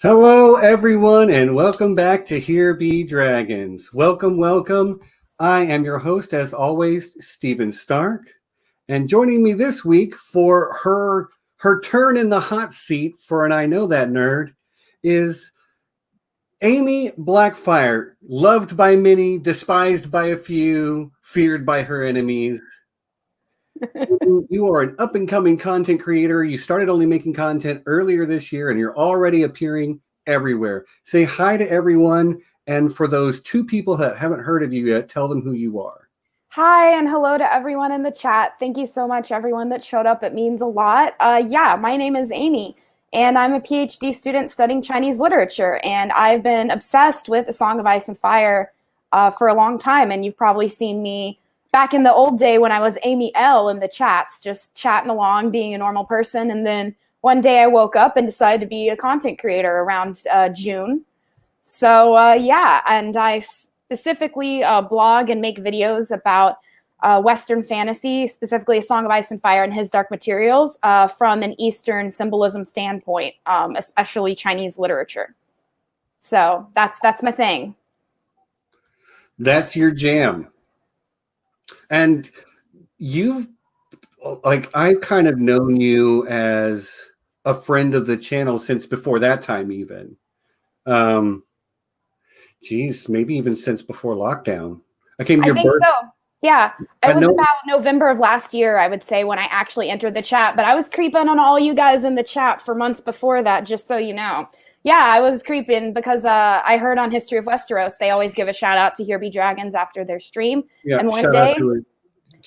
Hello, everyone, and welcome back to Here Be Dragons. Welcome, welcome. I am your host, as always, Stephen Stark. And joining me this week for her turn in the hot seat for an I Know That Nerd is Aemy Blackfyre, loved by many, despised by a few, feared by her enemies. You are an up-and-coming content creator. You started only making content earlier this year, and you're already appearing everywhere. Say hi to everyone, and for those two people that haven't heard of you yet, tell them who you are. Hi, and hello to everyone in the chat. Thank you so much, everyone that showed up. It means a lot. My name is Aemy, and I'm a PhD student studying Chinese literature, and I've been obsessed with A Song of Ice and Fire for a long time, and you've probably seen me back in the old day when I was Amy L in the chats, just chatting along, being a normal person. And then one day I woke up and decided to be a content creator around June. So and I specifically blog and make videos about Western fantasy, specifically A Song of Ice and Fire and His Dark Materials, from an Eastern symbolism standpoint, especially Chinese literature. So that's my thing. That's your jam. And I've kind of known you as a friend of the channel since before that time, even. Maybe even since before lockdown. I think so. Yeah, it was about November of last year, I would say, when I actually entered the chat. But I was creeping on all you guys in the chat for months before that, just so you know. Yeah, I was creeping because I heard on History of Westeros they always give a shout out to Here Be Dragons after their stream. Yeah, and one day,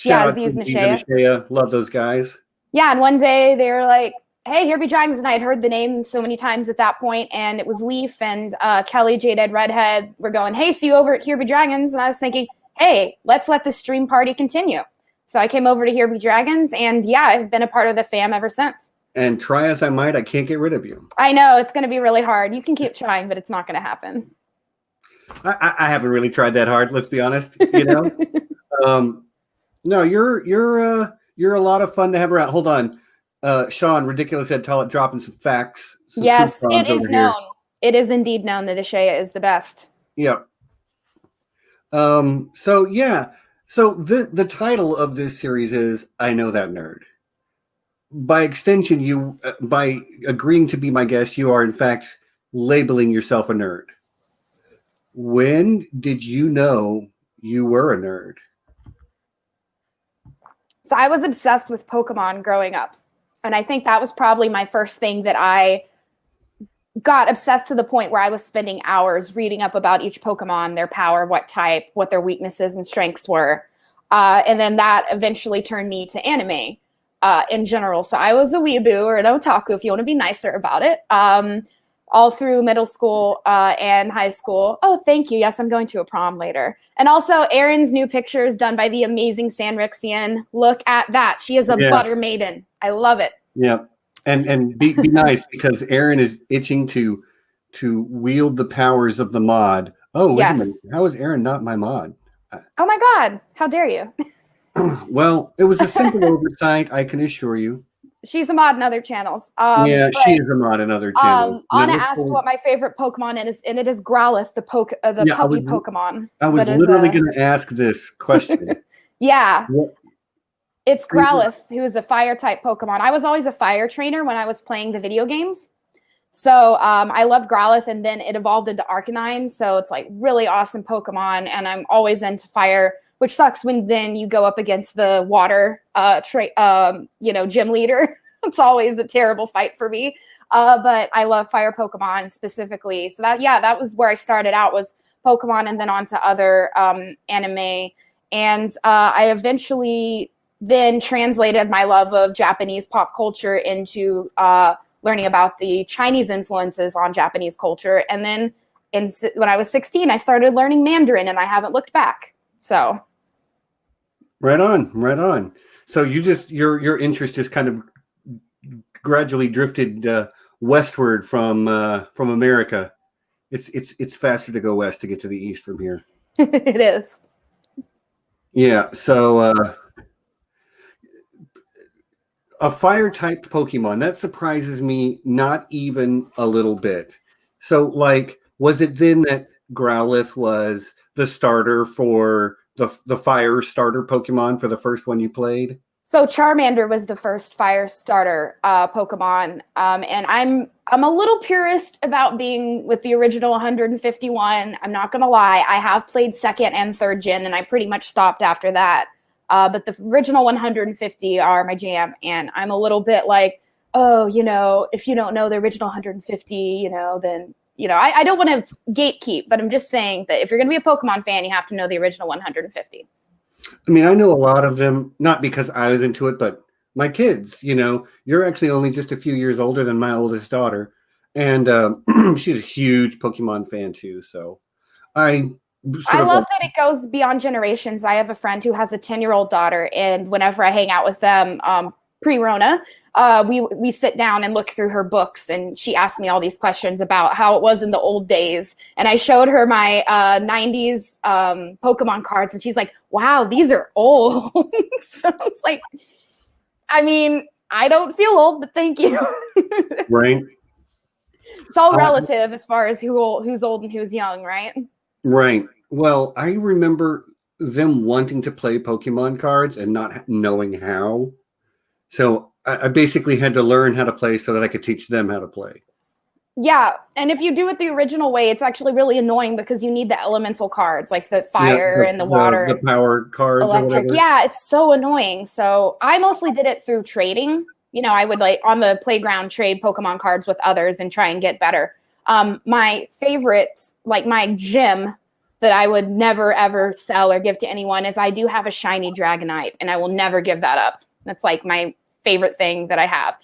Aziz Nashaya, love those guys. Yeah, and one day they were like, "Hey, Here Be Dragons," and I had heard the name so many times at that point, and it was Leaf and Kelly, Jade Redhead were going, "Hey, see you over at Here Be Dragons," and I was thinking, hey, let's let the stream party continue. So I came over to Here Be Dragons, and yeah, I've been a part of the fam ever since. And try as I might, I can't get rid of you. I know, it's going to be really hard. You can keep trying, but it's not going to happen. I haven't really tried that hard, let's be honest. You know, no, you're a lot of fun to have around. Hold on, Sean, ridiculous Ed Tollett dropping some facts. Yes, it is known. It is indeed known that Ashaya is the best. Yeah. So the title of this series is I Know That Nerd. By extension, you by agreeing to be my guest, you are in fact labeling yourself a nerd. When did you know you were a nerd? So I was obsessed with Pokemon growing up, and I think that was probably my first thing that I got obsessed to the point where I was spending hours reading up about each Pokemon, their power, what type, what their weaknesses and strengths were. And then that eventually turned me to anime in general. So I was a weeaboo or an otaku, if you want to be nicer about it, all through middle school and high school. Oh, thank you. Yes, I'm going to a prom later. And also Erin's new pictures done by the amazing Sanrixian. Look at that. She is a butter maiden. I love it. Yeah. And be nice, because Erin is itching to wield the powers of the mod. Oh, wait a minute. How is Erin not my mod? Oh my God. How dare you? Well, it was a simple oversight, I can assure you. She's a mod in other channels. She is a mod in other channels. Anna asked what my favorite Pokemon is, and it is Growlithe, the puppy Pokemon. I was literally going to ask this question. Yeah. It's Growlithe, who is a fire type Pokemon. I was always a fire trainer when I was playing the video games. So I loved Growlithe, and then it evolved into Arcanine. So it's like really awesome Pokemon, and I'm always into fire, which sucks when then you go up against the water gym leader. It's always a terrible fight for me. But I love fire Pokemon specifically. So that was where I started out, was Pokemon, and then on to other anime. And I eventually then translated my love of Japanese pop culture into learning about the Chinese influences on Japanese culture. And then when I was 16, I started learning Mandarin, and I haven't looked back. So. Right on. So your interest just kind of gradually drifted westward from America. It's faster to go west to get to the east from here. It is. Yeah. So a fire typed Pokemon, that surprises me not even a little bit. So, like, was it then that Growlithe was the starter for the fire starter Pokemon for the first one you played? So Charmander was the first fire starter Pokemon, and I'm a little purist about being with the original 151. I'm not gonna lie, I have played second and third gen, and I pretty much stopped after that. But the original 150 are my jam, and I'm a little bit like, oh, if you don't know the original 150, then I don't want to gatekeep, but I'm just saying that if you're gonna be a Pokemon fan, you have to know the original 150. I mean, I know a lot of them, not because I was into it, but my kids, you're actually only just a few years older than my oldest daughter. And she's a huge Pokemon fan too. So I love that it goes beyond generations. I have a friend who has a 10-year-old daughter, and whenever I hang out with them, pre-Rona, we sit down and look through her books, and she asked me all these questions about how it was in the old days. And I showed her my 90s Pokemon cards, and she's like, wow, these are old. So it's like, I mean, I don't feel old, but thank you. Right. It's all relative as far as who's old and who's young, right? Right. Well, I remember them wanting to play Pokemon cards and not knowing how. So I basically had to learn how to play so that I could teach them how to play. Yeah, and if you do it the original way, it's actually really annoying because you need the elemental cards, like the fire and the water. The power cards. Electric. Yeah, it's so annoying. So I mostly did it through trading. I would on the playground trade Pokemon cards with others and try and get better. My favorites, like my gym that I would never, ever sell or give to anyone is I do have a shiny Dragonite, and I will never give that up. That's like my favorite thing that I have.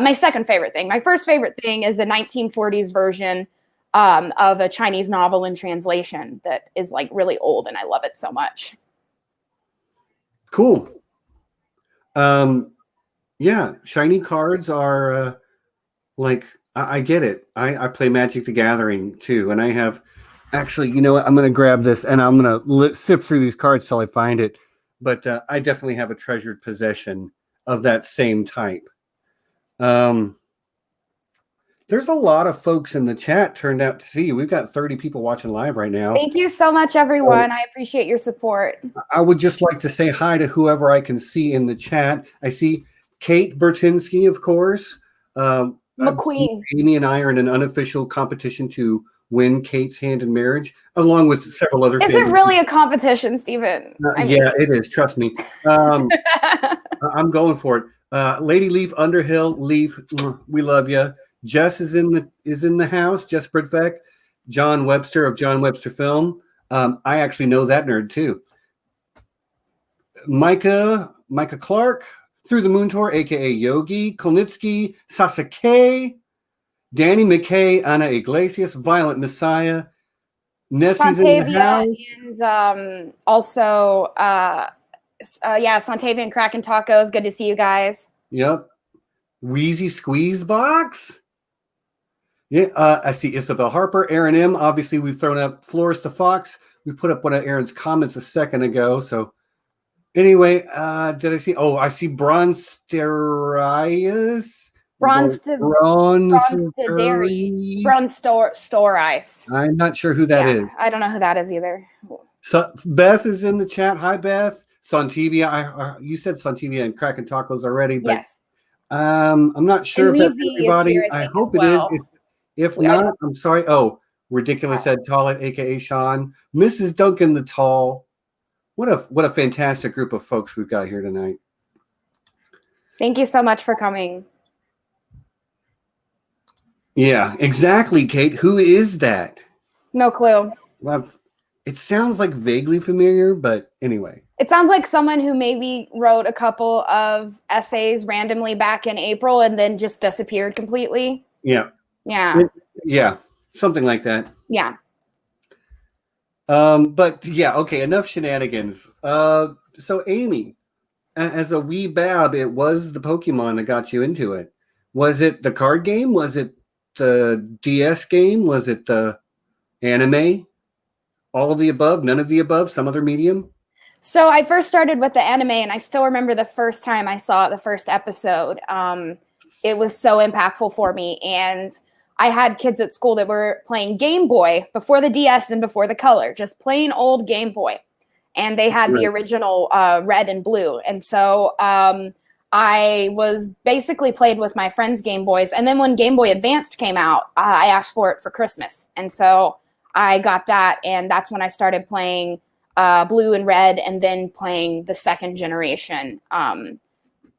My second favorite thing. My first favorite thing is a 1940s version of a Chinese novel in translation that is like really old, and I love it so much. Cool. Yeah, shiny cards are I get it. I play Magic the Gathering too, and I have actually, you know what? I'm going to grab this and I'm going to sift through these cards till I find it. But I definitely have a treasured possession of that same type. There's a lot of folks in the chat turned out to see you. We've got 30 people watching live right now. Thank you so much, everyone. I appreciate your support. I would just like to say hi to whoever I can see in the chat. I see Kate Bertinsky, of course. McQueen. Amy and I are in an unofficial competition to win Kate's hand in marriage, along with several other. Is it really a competition, Stephen? Yeah, it is. Trust me. I'm going for it. Lady Leaf Underhill, Leaf, we love you. Jess is in the house. Jess Bridbeck, John Webster of John Webster Film. I actually know that nerd too. Micah Clark, Through the Moon Tour, aka Yogi, Kolnitsky, Sasuke, Danny McKay, Ana Iglesias, Violent Messiah, Nessie's in the house. And also, Santavia and Kraken Tacos. Good to see you guys. Yep. Wheezy Squeeze Box. Yeah, I see Isabel Harper, Aaron M. Obviously, we've thrown up Flores the Fox. We put up one of Aaron's comments a second ago. So anyway, did I see? Oh, I see Bronsterius. Bronstorice. I'm not sure who that is. I don't know who that is either. So Beth is in the chat. Hi, Beth. Santivia. You said Santivia and Kraken Tacos already, but yes. I'm not sure if that's everybody. I hope it is. If not, I'm sorry. Oh, Ridiculous Ed Tollett, aka Sean, Mrs. Duncan the Tall. What a fantastic group of folks we've got here tonight. Thank you so much for coming. Yeah, exactly, Kate. Who is that? No clue. Well, it sounds like vaguely familiar, but anyway. It sounds like someone who maybe wrote a couple of essays randomly back in April and then just disappeared completely. Yeah. Yeah. Something like that. Yeah. But yeah, okay, enough shenanigans. So Amy, as a wee bab, it was the Pokemon that got you into it. Was it the card game? Was it the DS game? Was it the anime? All of the above? None of the above? Some other medium? So I first started with the anime, and I still remember the first time I saw the first episode. It was so impactful for me, and I had kids at school that were playing Game Boy before the DS and before the color, just plain old Game Boy. And they had the original red and blue. And so I was basically played with my friends' Game Boys. And then when Game Boy Advanced came out, I asked for it for Christmas. And so I got that. And that's when I started playing blue and red, and then playing the second generation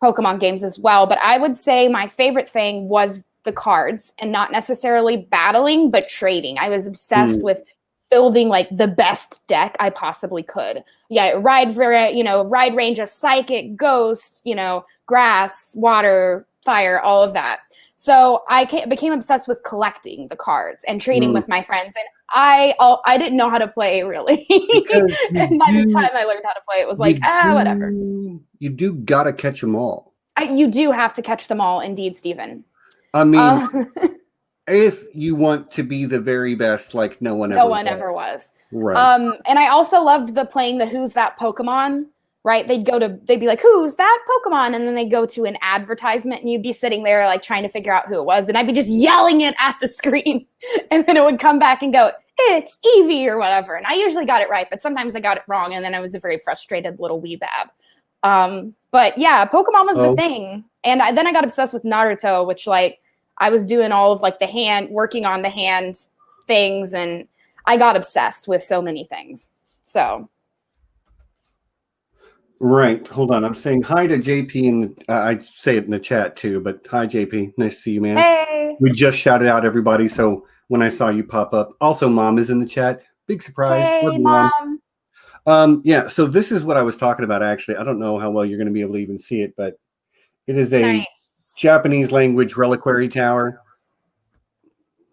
Pokemon games as well. But I would say my favorite thing was the cards, and not necessarily battling, but trading. I was obsessed with building like the best deck I possibly could. Yeah, wide range of psychic, ghost, grass, water, fire, all of that. So I became obsessed with collecting the cards and trading with my friends. And I didn't know how to play, really. And by the time I learned how to play, it was like, whatever. You do gotta catch them all. You do have to catch them all, indeed, Stephen. I mean, if you want to be the very best, like no one ever was. Right. And I also loved playing the Who's That Pokemon, right? They'd be like, who's that Pokemon? And then they'd go to an advertisement, and you'd be sitting there like trying to figure out who it was. And I'd be just yelling it at the screen. And then it would come back and go, it's Eevee or whatever. And I usually got it right, but sometimes I got it wrong. And then I was a very frustrated little weebab. But yeah, Pokemon was the thing. And then I got obsessed with Naruto, which like I was doing all of like working on the hands things. And I got obsessed with so many things. So. Right. Hold on. I'm saying hi to JP, and I say it in the chat too, but hi JP. Nice to see you, man. Hey. We just shouted out everybody. So when I saw you pop up, also Mom is in the chat. Big surprise. Hey, Mom. Yeah. So this is what I was talking about. Actually, I don't know how well you're going to be able to even see it, but it is a Japanese language reliquary tower.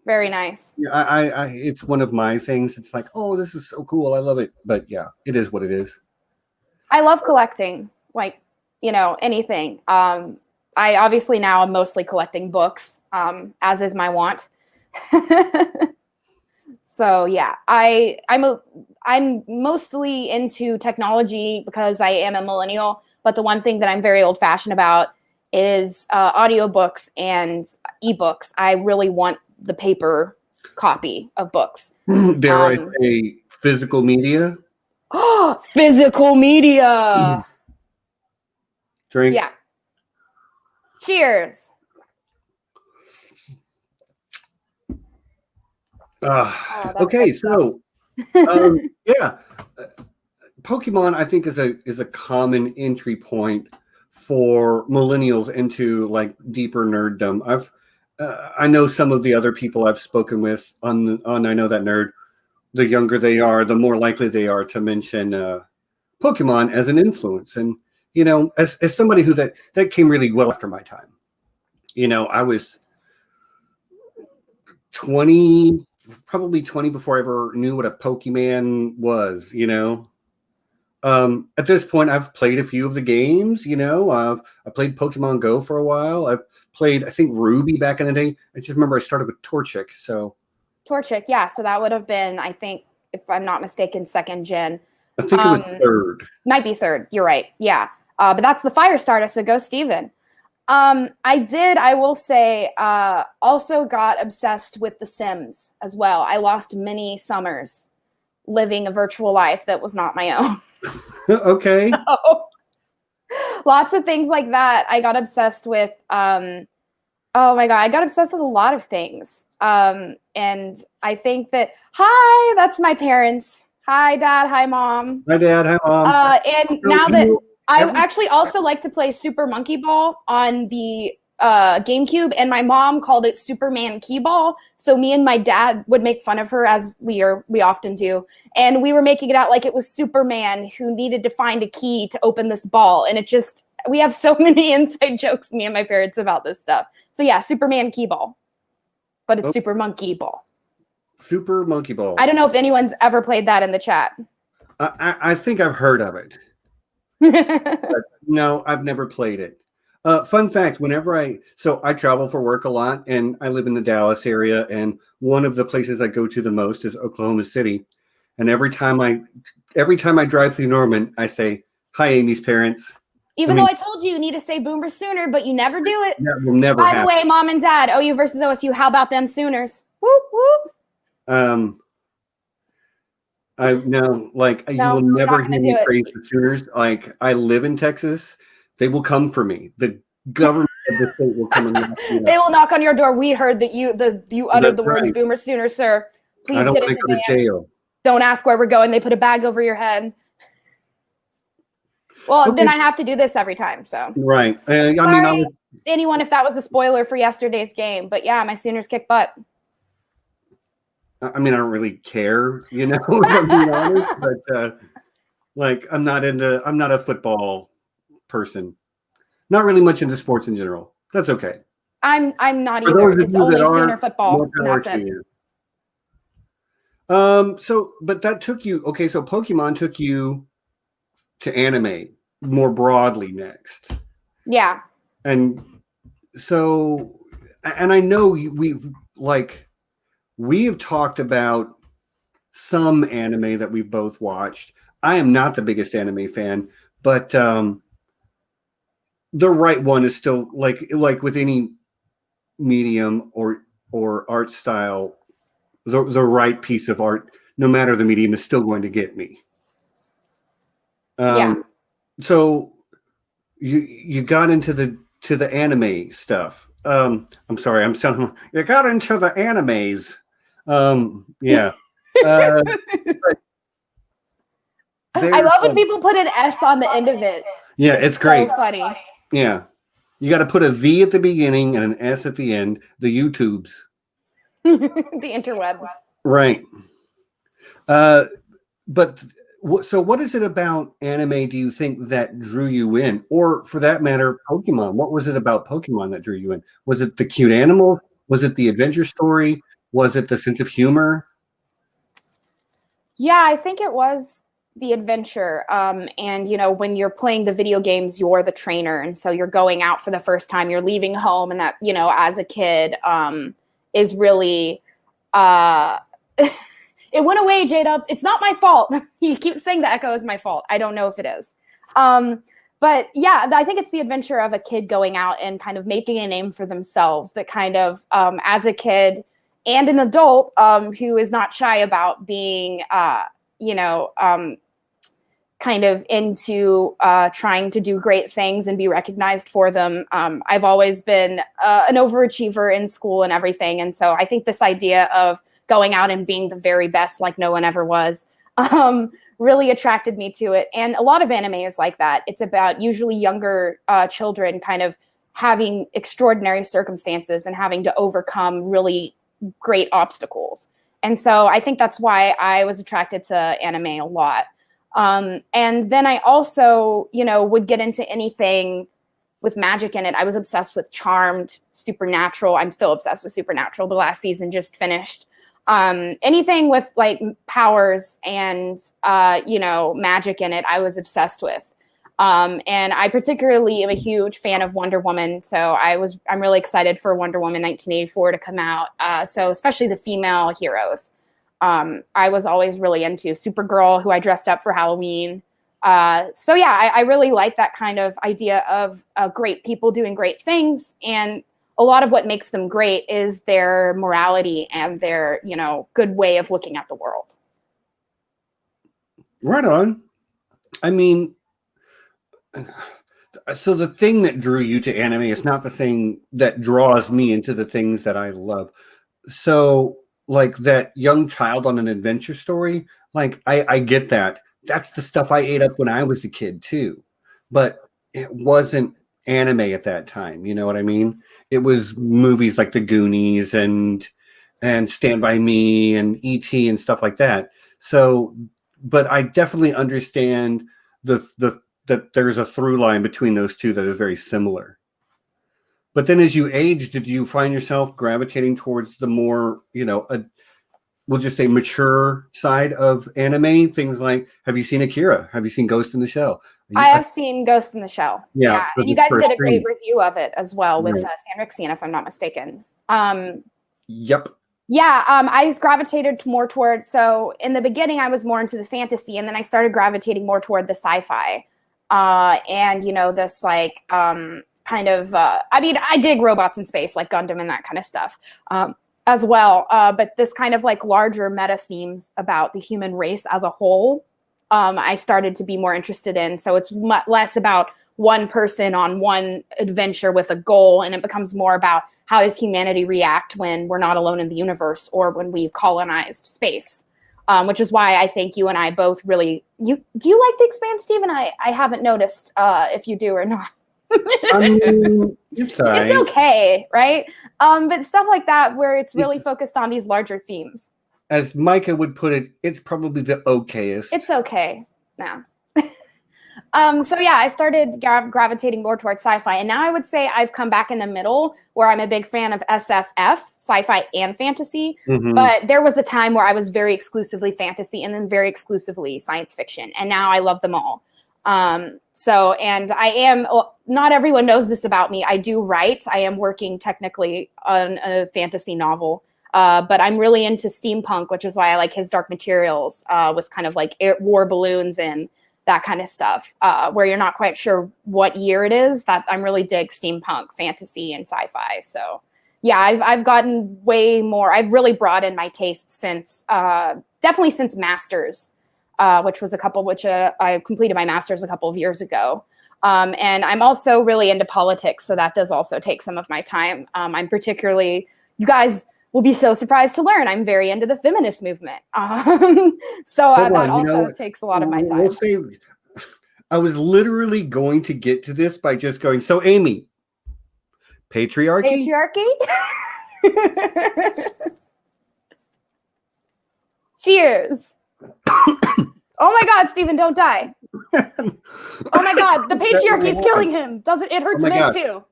Very nice. Yeah, I it's one of my things. It's like, oh, this is so cool. I love it. But yeah, it is what it is. I love collecting, like, anything. I obviously now am mostly collecting books, as is my want. So yeah, I'm mostly into technology because I am a millennial. But the one thing that I'm very old fashioned about is audiobooks and ebooks. I really want the paper copy of books. Dare I say physical media? Oh, physical media. Drink. Yeah. Cheers. Okay, so yeah, Pokemon I think is a common entry point for millennials into like deeper nerddom. I know some of the other people I've spoken with on I Know That Nerd. The younger they are, the more likely they are to mention Pokemon as an influence. And, as somebody who that came really well after my time. I was 20, probably 20 before I ever knew what a Pokemon was, At this point, I've played a few of the games, I played Pokemon Go for a while. I've played, I think, Ruby back in the day. I just remember I started with Torchic, so... Torchic, yeah. So that would have been, I think, if I'm not mistaken, second gen. I think it was third. Might be third. You're right. Yeah. But that's the fire starter. So go, Steven. I will say, also got obsessed with The Sims as well. I lost many summers living a virtual life that was not my own. Okay. So, lots of things like that. I got obsessed with. Oh my God, I got obsessed with a lot of things. And I think that, hi, that's my parents. Hi, Dad. Hi, Mom. Hi, Dad. Hi, Mom. And now that I actually also like to play Super Monkey Ball on the GameCube, and my mom called it Superman Key Ball. So me and my dad would make fun of her, as we often do. And we were making it out like it was Superman who needed to find a key to open this ball. And we have so many inside jokes, me and my parents, about this stuff. So yeah, Superman Key Ball. But it's Super Monkey Ball. Super Monkey Ball. I don't know if anyone's ever played that in the chat. I think I've heard of it. But no, I've never played it. Fun fact, I travel for work a lot, and I live in the Dallas area, and one of the places I go to the most is Oklahoma City. And every time I drive through Norman, I say, hi, Amy's parents. Even though I told you need to say Boomer Sooner, but you never do it. That will never By happen. the way, Mom and Dad, OU versus OSU, how about them Sooners? Whoop, whoop. You will never hear me praise the Sooners. Like, I live in Texas. They will come for me. The government of the state will come and knock me They will knock on your door. We heard that you uttered the words Boomer Sooner, sir. Please get in the van. To jail. Don't ask where we're going. They put a bag over your head. Well, then I have to do this every time. So right. Sorry, anyone, if that was a spoiler for yesterday's game, but yeah, my Sooners kick butt. I don't really care, if I'm being honest, but I'm not a football person. Not really much into sports in general. That's okay. I'm not either. It's only Sooner football. That's it. But that took you, so Pokemon took you to anime more broadly next. Yeah. And so, and I know we have talked about some anime that we've both watched. I am not the biggest anime fan, but the right one is still like with any medium or art style, the right piece of art, no matter the medium, is still going to get me. Yeah. So you got into the anime stuff. I'm sorry, you got into the animes. Yeah. I love when people put an S on the end of it. Yeah, it's great. So funny. Yeah. You got to put a V at the beginning and an S at the end. The YouTubes. The interwebs. Right. But so what is it about anime, do you think, that drew you in? Or for that matter, Pokemon? What was it about Pokemon that drew you in? Was it the cute animals? Was it the adventure story? Was it the sense of humor? Yeah, I think it was the adventure. And, when you're playing the video games, you're the trainer. And so you're going out for the first time, you're leaving home. And that, as a kid, is really, it went away, J-Dubs. It's not my fault. He keeps saying the echo is my fault. I don't know if it is. But yeah, I think it's the adventure of a kid going out and kind of making a name for themselves that kind of, as a kid and an adult who is not shy about being, kind of into trying to do great things and be recognized for them. I've always been an overachiever in school and everything. And so I think this idea of going out and being the very best like no one ever was really attracted me to it. And a lot of anime is like that. It's about usually younger children kind of having extraordinary circumstances and having to overcome really great obstacles. And so I think that's why I was attracted to anime a lot. And then I also, would get into anything with magic in it. I was obsessed with Charmed, Supernatural. I'm still obsessed with Supernatural. The last season just finished. Anything with like powers and, magic in it, I was obsessed with. And I particularly am a huge fan of Wonder Woman. So I'm really excited for Wonder Woman 1984 to come out. So especially the female heroes. I was always really into Supergirl, who I dressed up for Halloween. So yeah, I really like that kind of idea of great people doing great things. And a lot of what makes them great is their morality and their, good way of looking at the world. Right on. I mean, so the thing that drew you to anime is not the thing that draws me into the things that I love. So like that young child on an adventure story, like I get that. That's the stuff I ate up when I was a kid too. But it wasn't anime at that time. You know what I mean? It was movies like The Goonies and Stand By Me and E.T. and stuff like that. So, but I definitely understand that there's a through line between those two that is very similar. But then as you age, did you find yourself gravitating towards the more, we'll just say mature side of anime? Things like, have you seen Akira? Have you seen Ghost in the Shell? I have seen Ghost in the Shell. Yeah. And you guys did a great review of it as well with Sanrixian, if I'm not mistaken. Yep. Yeah, I gravitated more toward, so in the beginning I was more into the fantasy, and then I started gravitating more toward the sci-fi. and this like kind of I mean, I dig robots in space like Gundam and that kind of stuff as well, but this kind of like larger meta themes about the human race as a whole, I started to be more interested in. So it's less about one person on one adventure with a goal, and it becomes more about how does humanity react when we're not alone in the universe or when we've colonized space, which is why I think you and I both really do you like The Expanse, Stephen? I haven't noticed if you do or not. It's okay, right? But stuff like that where it's really focused on these larger themes. As Micah would put it, it's probably the okayest. It's okay now. So yeah, I started gravitating more towards sci-fi, and now I would say I've come back in the middle where I'm a big fan of SFF, sci-fi and fantasy. But there was a time where I was very exclusively fantasy and then very exclusively science fiction, and now I love them all. And I am, not everyone knows this about me. I do write. I am working technically on a fantasy novel. But I'm really into steampunk, which is why I like his Dark Materials, with kind of like war balloons and that kind of stuff, where you're not quite sure what year it is. That I'm really dig steampunk, fantasy, and sci-fi. So yeah, I've gotten way more. I've really broadened my taste since definitely since Masters, which I completed my Masters a couple of years ago. And I'm also really into politics, so that does also take some of my time. I'm particularly, you guys will be so surprised to learn, I'm very into the feminist movement. That also takes a lot of my time. I was literally going to get to this by just going, so Amy, patriarchy? Cheers. Oh my God, Stephen, don't die. Oh my God, the patriarchy is killing him. It hurts men too.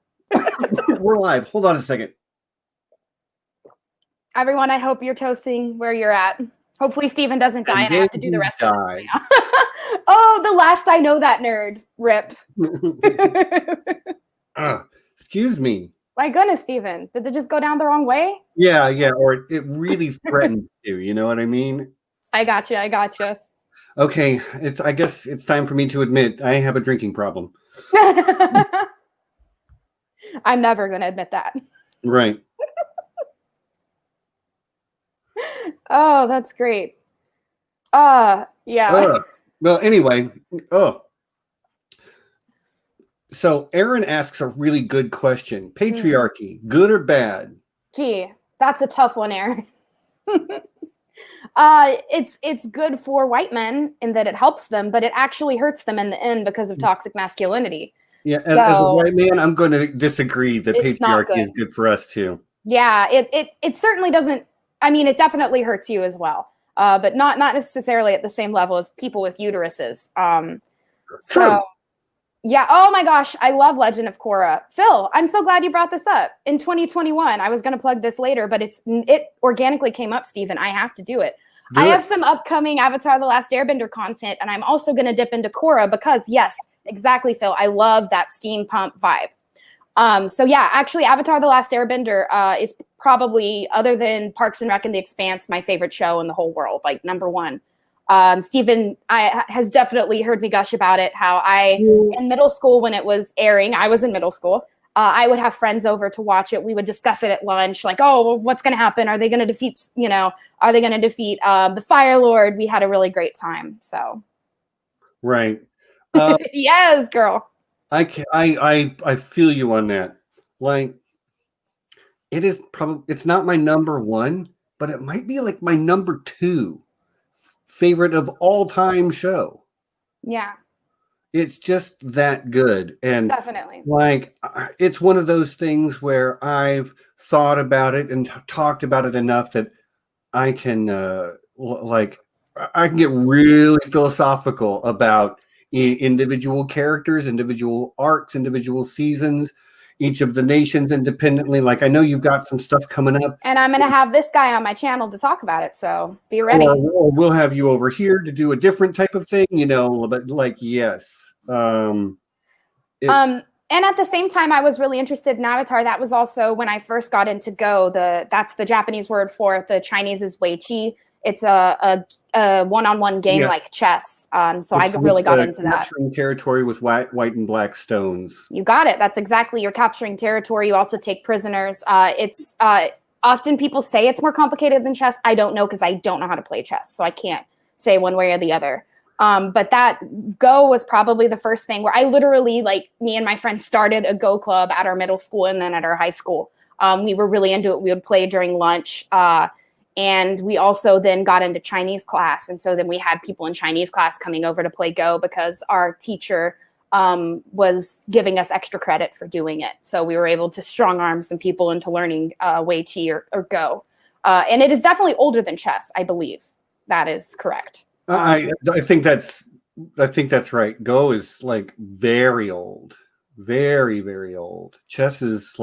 We're live. Hold on a second. Everyone, I hope you're toasting where you're at. Hopefully Stephen doesn't die and I have to do the rest of it. Oh, the last I know that nerd. Rip. Excuse me. My goodness, Stephen. Did it just go down the wrong way? Yeah. Or it really threatened you. You know what I mean? I gotcha. Okay. I guess it's time for me to admit I have a drinking problem. I'm never going to admit that. Right. Oh, that's great. Yeah. Well, anyway. So Aaron asks a really good question. Patriarchy, good or bad? Gee, that's a tough one, Aaron. It's good for white men in that it helps them, but it actually hurts them in the end because of toxic masculinity. Yeah, as a white man, I'm going to disagree that patriarchy is good for us too. Yeah, it certainly doesn't. I mean, it definitely hurts you as well, but not necessarily at the same level as people with uteruses. True. Yeah. Oh my gosh, I love Legend of Korra. Phil, I'm so glad you brought this up. In 2021, I was going to plug this later, but it organically came up, Stephen. I have to do it. I have some upcoming Avatar: The Last Airbender content, and I'm also going to dip into Korra because, yes, exactly, Phil. I love that steampunk vibe. So yeah, actually, Avatar: The Last Airbender is probably, other than Parks and Rec and The Expanse, my favorite show in the whole world, like number one. Stephen has definitely heard me gush about it, how in middle school when it was airing, I was in middle school, I would have friends over to watch it. We would discuss it at lunch, like, oh, well, what's going to happen? Are they going to defeat, are they going to defeat the Fire Lord? We had a really great time, so. Right. Yes, girl. I feel you on that. Like, it's not my number one, but it might be like my number two favorite of all time show. Yeah. It's just that good. And definitely, like, it's one of those things where I've thought about it and talked about it enough that I can I can get really philosophical about individual characters, individual arcs, individual seasons, each of the nations independently. Like, I know you've got some stuff coming up. And I'm going to have this guy on my channel to talk about it, so be ready. Or we'll have you over here to do a different type of thing, but like, yes. And And at the same time, I was really interested in Avatar. That was also when I first got into Go. That's the Japanese word for it. The Chinese is Wei Qi. It's a one-on-one game like chess. So I really got into that. Capturing territory with white and black stones. You got it. That's exactly. You're capturing territory. You also take prisoners. It's often people say it's more complicated than chess. I don't know because I don't know how to play chess, so I can't say one way or the other. But that Go was probably the first thing where I literally, like, me and my friends started a Go club at our middle school and then at our high school. We were really into it. We would play during lunch. And we also then got into Chinese class. And so then we had people in Chinese class coming over to play Go because our teacher was giving us extra credit for doing it. So we were able to strong arm some people into learning Wei Qi or Go. And it is definitely older than chess, I believe. That is correct. I think that's right. Go is like very old, very, very old. Chess is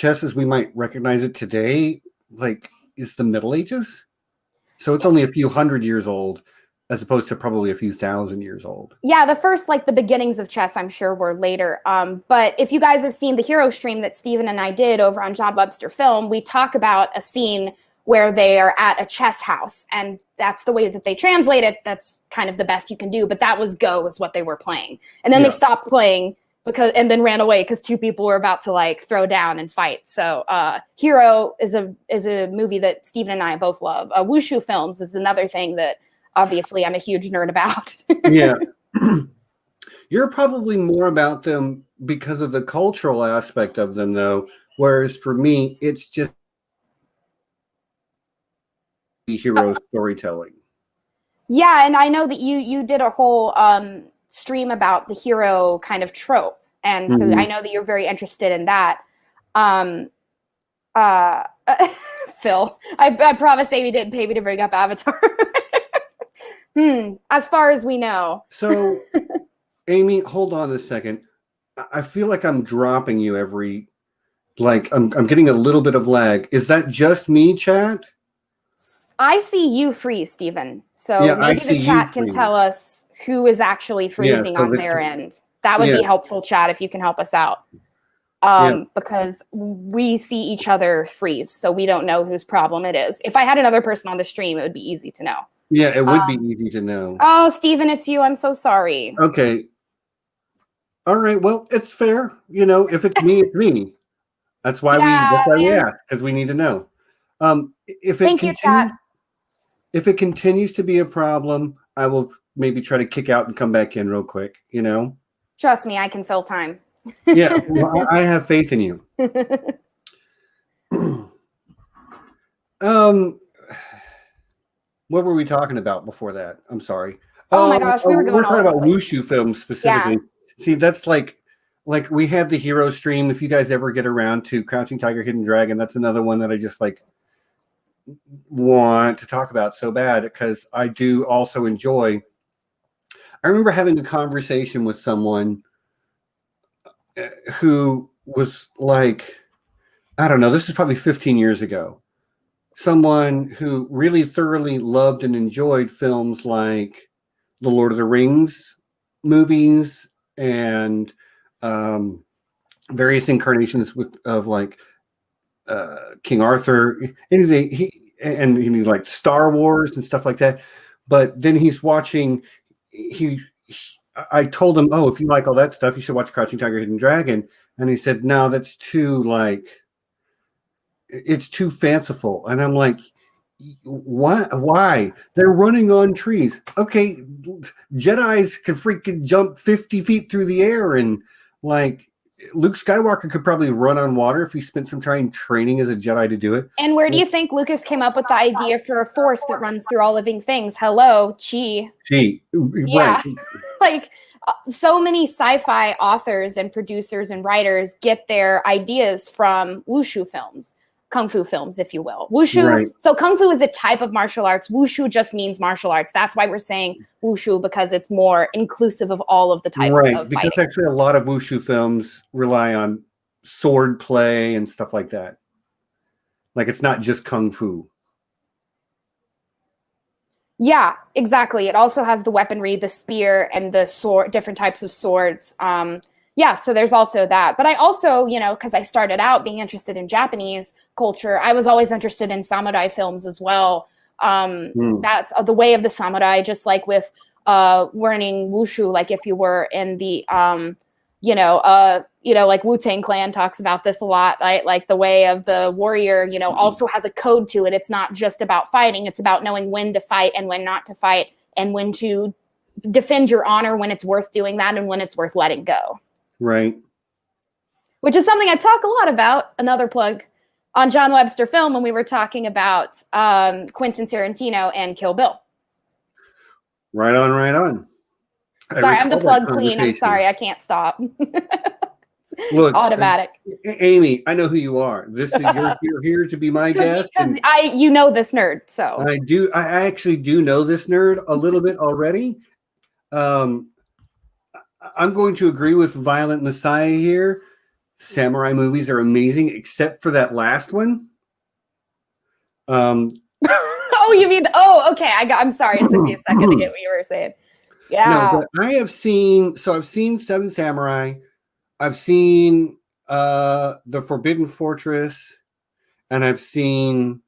as we might recognize it today, like, is the Middle Ages. So it's only a few hundred years old as opposed to probably a few thousand years old. Yeah, the first, like, the beginnings of chess, I'm sure, were later. But if you guys have seen the hero stream that Steven and I did over on John Webster Film, we talk about a scene where they are at a chess house, and that's the way that they translate it. That's kind of the best you can do, but that was Go, is what they were playing. And then they stopped playing and then ran away because two people were about to, like, throw down and fight. So Hero is a movie that Steven and I both love. Wushu films is another thing that obviously I'm a huge nerd about. Yeah. You're probably more about them because of the cultural aspect of them, though, whereas for me, it's just hero storytelling. Yeah, and I know that you did a whole stream about the hero kind of trope, and so I know that you're very interested in that. Phil, I promise Amy didn't pay me to bring up Avatar. As far as we know. So, Amy, hold on a second. I feel like I'm dropping you every, like, I'm getting a little bit of lag. Is that just me, chat? I see you freeze, Steven. So maybe the chat can tell us who is actually freezing on their end. That would be helpful, chat, if you can help us out. Because we see each other freeze, so we don't know whose problem it is. If I had another person on the stream, it would be easy to know. Yeah, it would be easy to know. Oh, Steven, it's you. I'm so sorry. Okay. All right. Well, it's fair. You know, if it's me, it's me. That's why we ask, because we need to know. Thank you, chat. If it continues to be a problem, I will maybe try to kick out and come back in real quick, you know? Trust me, I can fill time. Yeah, well, I have faith in you. What were we talking about before that? I'm sorry. Oh my gosh, we were going talking about Wushu films specifically. Yeah. See, that's like we have the hero stream. If you guys ever get around to Crouching Tiger, Hidden Dragon, that's another one that I just want to talk about so bad because I do also enjoy. I remember having a conversation with someone who was like, I don't know, this is probably 15 years ago. Someone who really thoroughly loved and enjoyed films like the Lord of the Rings movies and various incarnations of like King Arthur, anything. He like Star Wars and stuff like that. But then he's watching. I told him, "Oh, if you like all that stuff, you should watch Crouching Tiger, Hidden Dragon." And he said, "No, that's too it's too fanciful." And I'm like, "What? Why? They're running on trees. Okay, Jedis can freaking jump 50 feet through the air, and like Luke Skywalker could probably run on water if he spent some time training as a Jedi to do it." And where do you think Lucas came up with the idea for a force that runs through all living things? Hello, chi. Chi. Yeah. Right. Like so many sci-fi authors and producers and writers get their ideas from wushu films, kung fu films, if you will. Wushu. Right. So kung fu is a type of martial arts. Wushu just means martial arts. That's why we're saying wushu, because it's more inclusive of all of the types of fighting. Right, because actually a lot of wushu films rely on sword play and stuff like that. Like it's not just kung fu. Yeah, exactly. It also has the weaponry, the spear, and the sword, different types of swords. Yeah, so there's also that. But I also, because I started out being interested in Japanese culture, I was always interested in samurai films as well. That's the way of the samurai, just like with learning wushu, like if you were in the, like Wu-Tang Clan talks about this a lot, right? Like the way of the warrior, also has a code to it. It's not just about fighting. It's about knowing when to fight and when not to fight, and when to defend your honor, when it's worth doing that and when it's worth letting go. Right. Which is something I talk a lot about, another plug, on John Webster Film when we were talking about Quentin Tarantino and Kill Bill. Right on, right on. Sorry, I'm the plug queen. I'm sorry, I can't stop. Look, it's automatic. Amy, I know who you are. You're here to be my guest. Because you know this nerd, so. I do. I actually do know this nerd a little bit already. I'm going to agree with Violent Messiah here. Samurai movies are amazing, except for that last one. Oh, you mean? Oh, okay. I'm sorry. It took me a second to get what you were saying. Yeah. No, but I have seen. So I've seen Seven Samurai. I've seen The Forbidden Fortress, and I've seen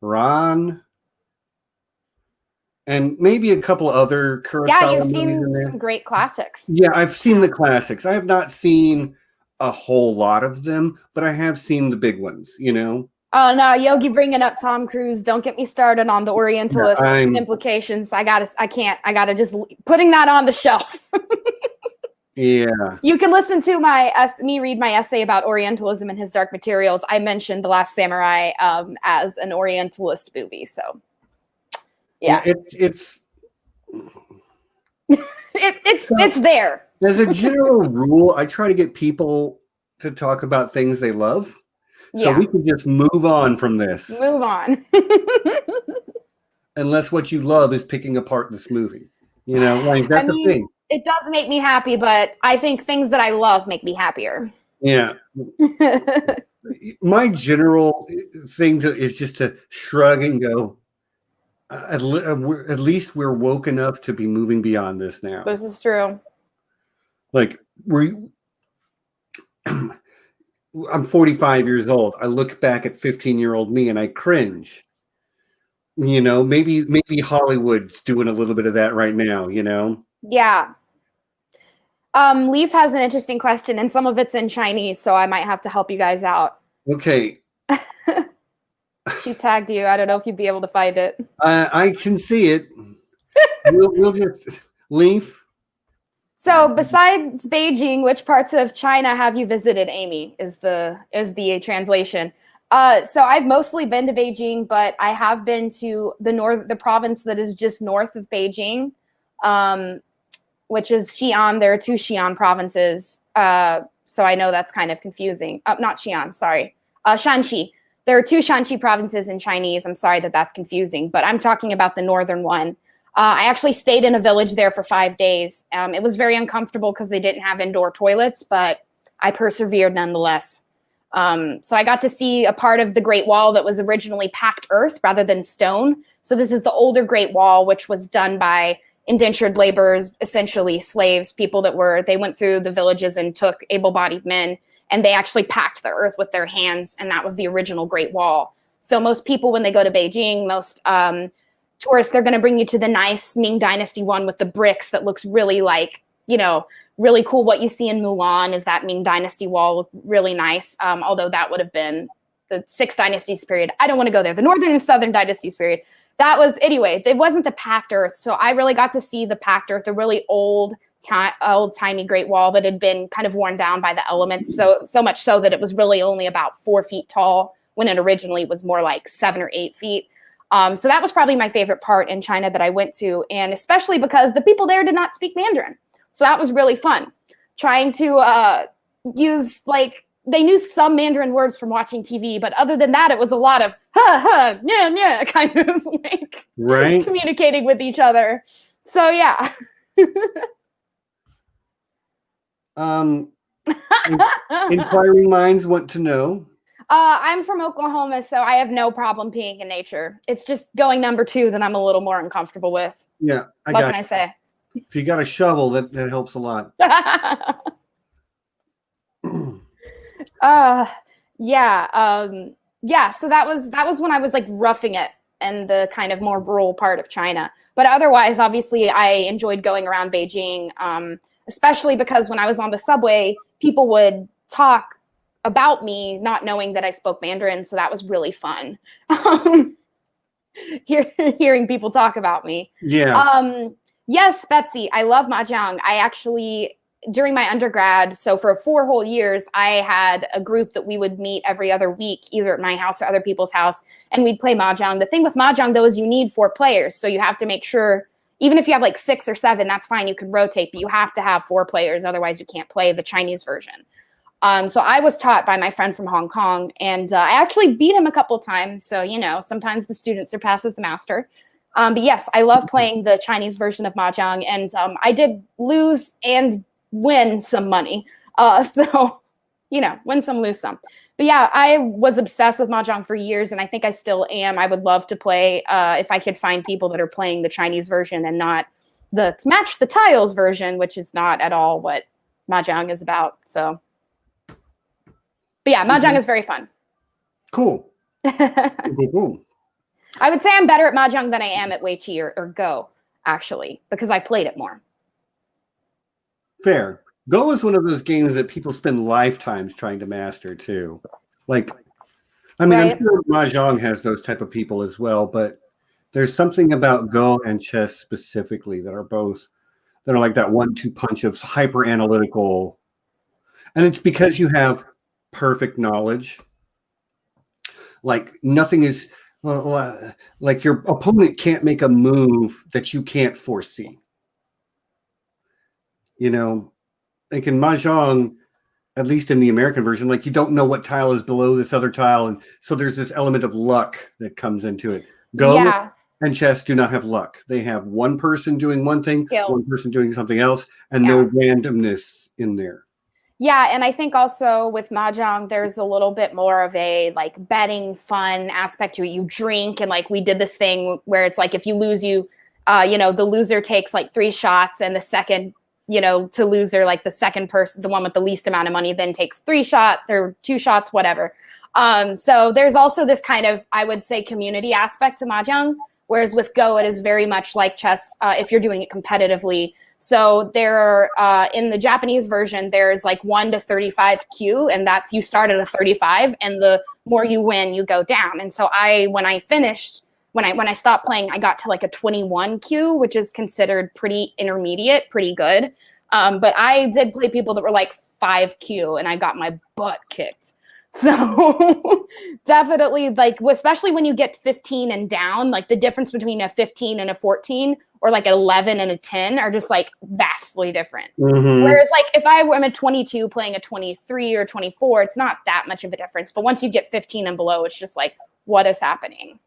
Ran. And maybe a couple other Kurosawa Yeah, you've movies seen some great classics. Yeah, I've seen the classics. I have not seen a whole lot of them, but I have seen the big ones, Oh no, Yogi bringing up Tom Cruise. Don't get me started on the Orientalist implications. I gotta just putting that on the shelf. Yeah. You can listen to me read my essay about Orientalism and his dark materials. I mentioned The Last Samurai as an Orientalist movie, so. Yeah, it's there. As a general rule, I try to get people to talk about things they love, so we can just move on from this. Move on. Unless what you love is picking apart this movie, like that's the thing. It does make me happy, but I think things that I love make me happier. Yeah. My general thing is just to shrug and go. At least we're woke enough to be moving beyond this now. This is true. Like I'm 45 years old. I look back at 15-year-old me and I cringe. Maybe Hollywood's doing a little bit of that right now. Yeah. Leaf has an interesting question, and some of it's in Chinese, so I might have to help you guys out. Okay. She tagged you. I don't know if you'd be able to find it. I can see it. We'll just Leaf. So, besides Beijing, which parts of China have you visited, Amy? Is the translation. So I've mostly been to Beijing, but I have been to the province that is just north of Beijing, which is Xi'an. There are 2 Xi'an provinces. So I know that's kind of confusing. Not Xi'an, sorry. Shanxi. There are 2 Shanxi provinces in Chinese. I'm sorry that that's confusing, but I'm talking about the northern one. I actually stayed in a village there for 5 days. It was very uncomfortable because they didn't have indoor toilets, but I persevered nonetheless. So I got to see a part of the Great Wall that was originally packed earth rather than stone. So this is the older Great Wall, which was done by indentured laborers, essentially slaves, people they went through the villages and took able-bodied men, and they actually packed the earth with their hands, and that was the original Great Wall. So most people, when they go to Beijing, most tourists, they're going to bring you to the nice Ming Dynasty one with the bricks that looks really really cool. What you see in Mulan is that Ming Dynasty wall, looked really nice, although that would have been the 6 dynasties period. I don't want to go there. The Northern and Southern dynasties period. That was, anyway, it wasn't the packed earth. So I really got to see the packed earth, the really old-timey Great Wall that had been kind of worn down by the elements, so much so that it was really only about 4 feet tall when it originally was more like 7 or 8 feet. So that was probably my favorite part in China that I went to, and especially because the people there did not speak Mandarin. So that was really fun. Trying to use, they knew some Mandarin words from watching TV, but other than that, it was a lot of yeah, kind of right, communicating with each other. So yeah. Inquiring minds want to know. I'm from Oklahoma, so I have no problem peeing in nature. It's just going number 2 that I'm a little more uncomfortable with. Yeah, what can I say? If you got a shovel, that helps a lot. Yeah. So that was when I was like roughing it in the kind of more rural part of China. But otherwise, obviously, I enjoyed going around Beijing, especially because when I was on the subway, people would talk about me, not knowing that I spoke Mandarin. So that was really fun. Hearing people talk about me. Yeah. Yes, Betsy, I love mahjong. I actually, during my undergrad, so for 4 whole years, I had a group that we would meet every other week, either at my house or other people's house, and we'd play mahjong. The thing with mahjong, though, is you need 4 players, so you have to make sure, even if you have like 6 or 7, that's fine, you can rotate, but you have to have 4 players, otherwise you can't play the Chinese version. So I was taught by my friend from Hong Kong, and I actually beat him a couple times, so, sometimes the student surpasses the master. But yes, I love playing the Chinese version of mahjong, and I did lose and win some money. So, win some, lose some. But yeah, I was obsessed with mahjong for years, and I think I still am. I would love to play if I could find people that are playing the Chinese version and not the match the tiles version, which is not at all what mahjong is about. So, but yeah, mahjong is very fun. Cool. Cool. I would say I'm better at mahjong than I am at Weiqi or Go, actually, because I played it more. Fair. Go is one of those games that people spend lifetimes trying to master too. Like, I mean, right. I'm sure mahjong has those type of people as well, but there's something about Go and chess specifically that are like that 1-2 punch of hyper analytical, and it's because you have perfect knowledge. Like nothing is. Like your opponent can't make a move that you can't foresee. Like in mahjong, at least in the American version, like you don't know what tile is below this other tile, and so there's this element of luck that comes into it. Go and chess do not have luck. They have one person doing one thing, one person doing something else, and no randomness in there. Yeah, and I think also with mahjong, there's a little bit more of a like betting fun aspect to it. You drink, and like we did this thing where it's like if you lose, the loser takes like 3 shots, and the second, to loser, like the second person, the one with the least amount of money, then takes 3 shots or 2 shots, whatever. So there's also this kind of, I would say, community aspect to mahjong. Whereas with Go, it is very much like chess if you're doing it competitively. So there are, in the Japanese version, there's like 1 to 35 Q, and that's you start at a 35, and the more you win, you go down. And so when I stopped playing, I got to like a 21 Q, which is considered pretty intermediate, pretty good. But I did play people that were like 5 Q, and I got my butt kicked. So definitely, like, especially when you get 15 and down, like the difference between a 15 and a 14 or like an 11 and a 10 are just like vastly different. Mm-hmm. Whereas like if I am a 22 playing a 23 or 24, it's not that much of a difference. But once you get 15 and below, it's just like, what is happening?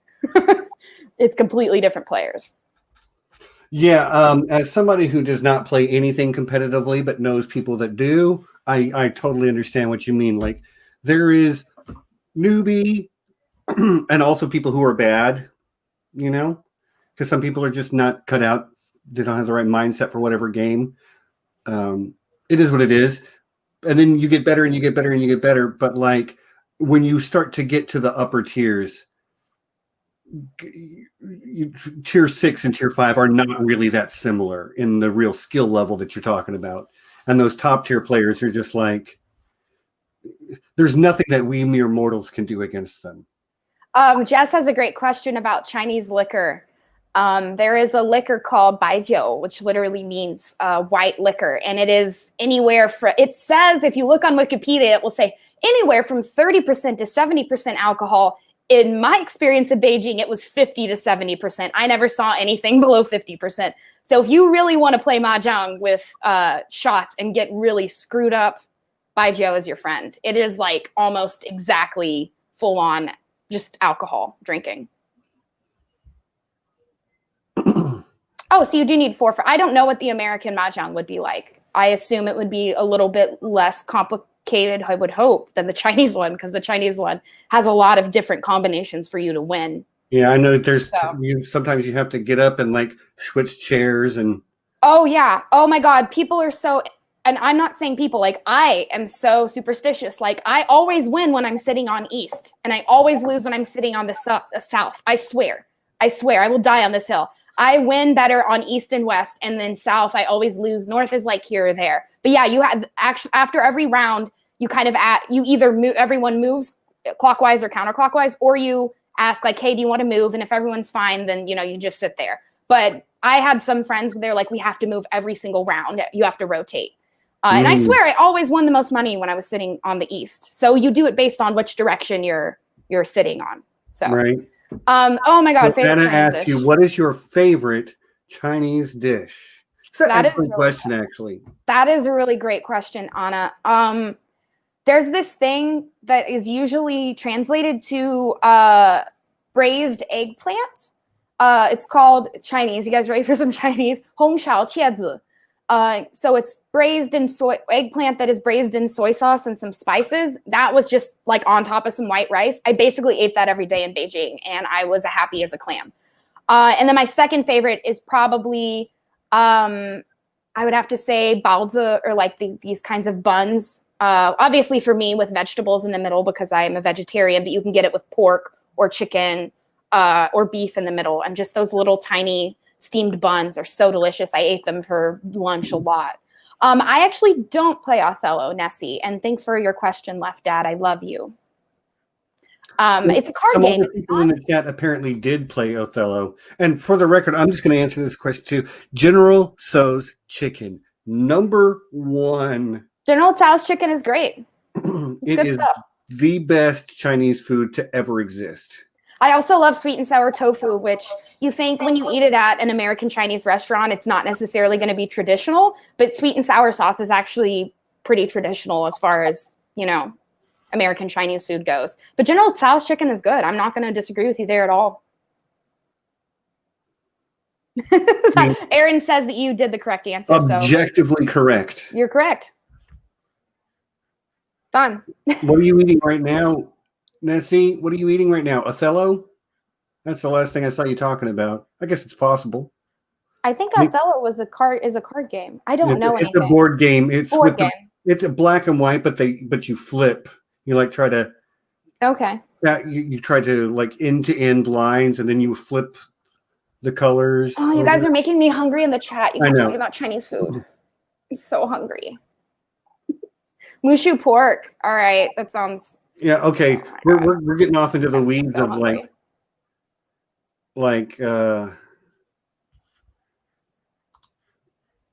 It's completely different players. Yeah. As somebody who does not play anything competitively, but knows people that do, I totally understand what you mean. Like, there is newbie and also people who are bad, because some people are just not cut out. They don't have the right mindset for whatever game. It is what it is. And then you get better and you get better and you get better. But like when you start to get to the upper tiers, tier 6 and tier 5 are not really that similar in the real skill level that you're talking about. And those top tier players are just like, there's nothing that we mere mortals can do against them. Jess has a great question about Chinese liquor. There is a liquor called baijiu, which literally means white liquor. And it is anywhere from, it says, if you look on Wikipedia, it will say anywhere from 30% to 70% alcohol. In my experience in Beijing, it was 50 to 70%. I never saw anything below 50%. So if you really want to play mahjong with shots and get really screwed up, baijiu is your friend. It is like almost exactly full on just alcohol drinking. Oh, so you do need 4 for, I don't know what the American mahjong would be like. I assume it would be a little bit less complicated, I would hope, than the Chinese one, because the Chinese one has a lot of different combinations for you to win. Yeah, I know there's sometimes you have to get up and like switch chairs and. Oh yeah. Oh my God. People are so and I'm not saying people, like, I am so superstitious. Like, I always win when I'm sitting on east, and I always lose when I'm sitting on the south. I swear, I will die on this hill. I win better on east and west, and then south, I always lose. North is like here or there. But yeah, you have after every round, you kind of you either move, everyone moves clockwise or counterclockwise, or you ask like, hey, do you want to move? And if everyone's fine, then, you know, you just sit there. But I had some friends where they're like, we have to move every single round. You have to rotate. And I swear I always won the most money when I was sitting on the east. So you do it based on which direction you're sitting on. So right. Oh my God, favorite Anna Chinese asked dish. you, what is your favorite Chinese dish? It's an excellent really question, actually. That is a really great question, Anna. There's this thing that is usually translated to braised eggplant. It's called Chinese. You guys ready for some Chinese? Hong shao qiezi. So it's braised in eggplant that is braised in soy sauce and some spices. That was just like on top of some white rice. I basically ate that every day in Beijing, and I was happy as a clam. And then my second favorite is probably, I would have to say baozi, or like these kinds of buns. Obviously for me with vegetables in the middle because I am a vegetarian, but you can get it with pork or chicken or beef in the middle. And just those little tiny steamed buns are so delicious. I ate them for lunch a lot. I actually don't play Othello, Nessie, and thanks for your question, Left Dad. I love you. It's a card game. Some other people in the chat apparently did play Othello. And for the record, I'm just going to answer this question too. General Tso's chicken, number one. General Tso's chicken is great. It is stuff. The best Chinese food to ever exist. I also love sweet and sour tofu, which you think when you eat it at an American Chinese restaurant, it's not necessarily going to be traditional, but sweet and sour sauce is actually pretty traditional as far as, you know, American Chinese food goes. But General Tso's chicken is good. I'm not going to disagree with you there at all. Aaron says that you did the correct answer. Objectively correct. You're correct. Done. What are you eating right now, Nessie? What are you eating right now? Othello? That's the last thing I saw you talking about. I guess it's possible. I think Othello is a card game. I don't know anything. It's a board game. It's board game. It's a black and white, but you flip. You like try to. Okay. Yeah, you try to like end lines, and then you flip the colors. Oh, you guys are making me hungry in the chat. You guys talking about Chinese food. I'm so hungry. Mushu pork. All right, that sounds. Yeah. Okay. We're getting off into the weeds so of hungry.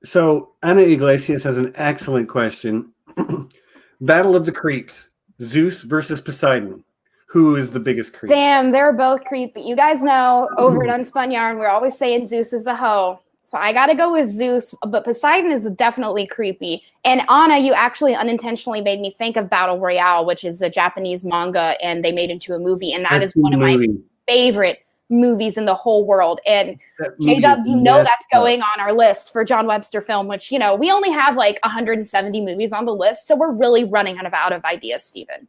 So Ana Iglesias has an excellent question. Battle of the Creeps: Zeus versus Poseidon. Who is the biggest creep? Damn, they're both creepy. You guys know over at Unspun Yarn, we're always saying Zeus is a hoe. So I got to go with Zeus, but Poseidon is definitely creepy. And Anna, you actually unintentionally made me think of Battle Royale, which is a Japanese manga, and they made into a movie. And that is one of my favorite movies in the whole world. And J-Dubs, you know that's going on our list for John Webster film, which, you know, we only have like 170 movies on the list. So we're really running out of ideas, Stephen.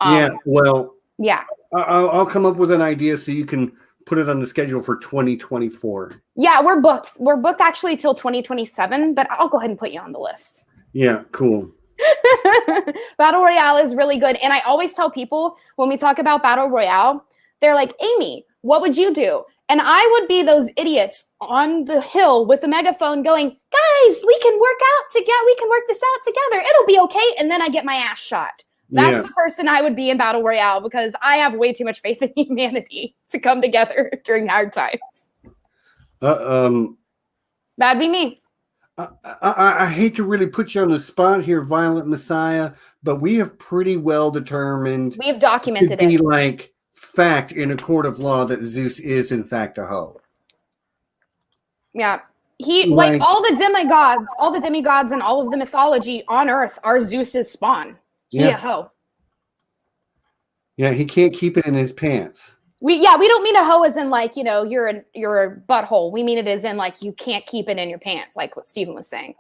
Yeah, well, yeah. I'll come up with an idea so you can put it on the schedule for 2024. Yeah, we're booked. We're booked actually till 2027, but I'll go ahead and put you on the list. Yeah, cool. Battle Royale is really good. And I always tell people when we talk about Battle Royale, they're like, Amy, what would you do? And I would be those idiots on the hill with a megaphone going, guys, we can work this out together. It'll be okay. And then I get my ass shot. That's the person I would be in Battle Royale because I have way too much faith in humanity to come together during hard times. That'd be me. I hate to really put you on the spot here, Violent Messiah, but we have pretty well determined. We have documented it. Like fact in a court of law that Zeus is in fact a hoe. Yeah. Like all the demigods and all of the mythology on Earth are Zeus's spawn. A hoe. Yeah, he can't keep it in his pants. We don't mean a hoe as in like, you know, you're a butthole. We mean it as in like you can't keep it in your pants, like what Stephen was saying.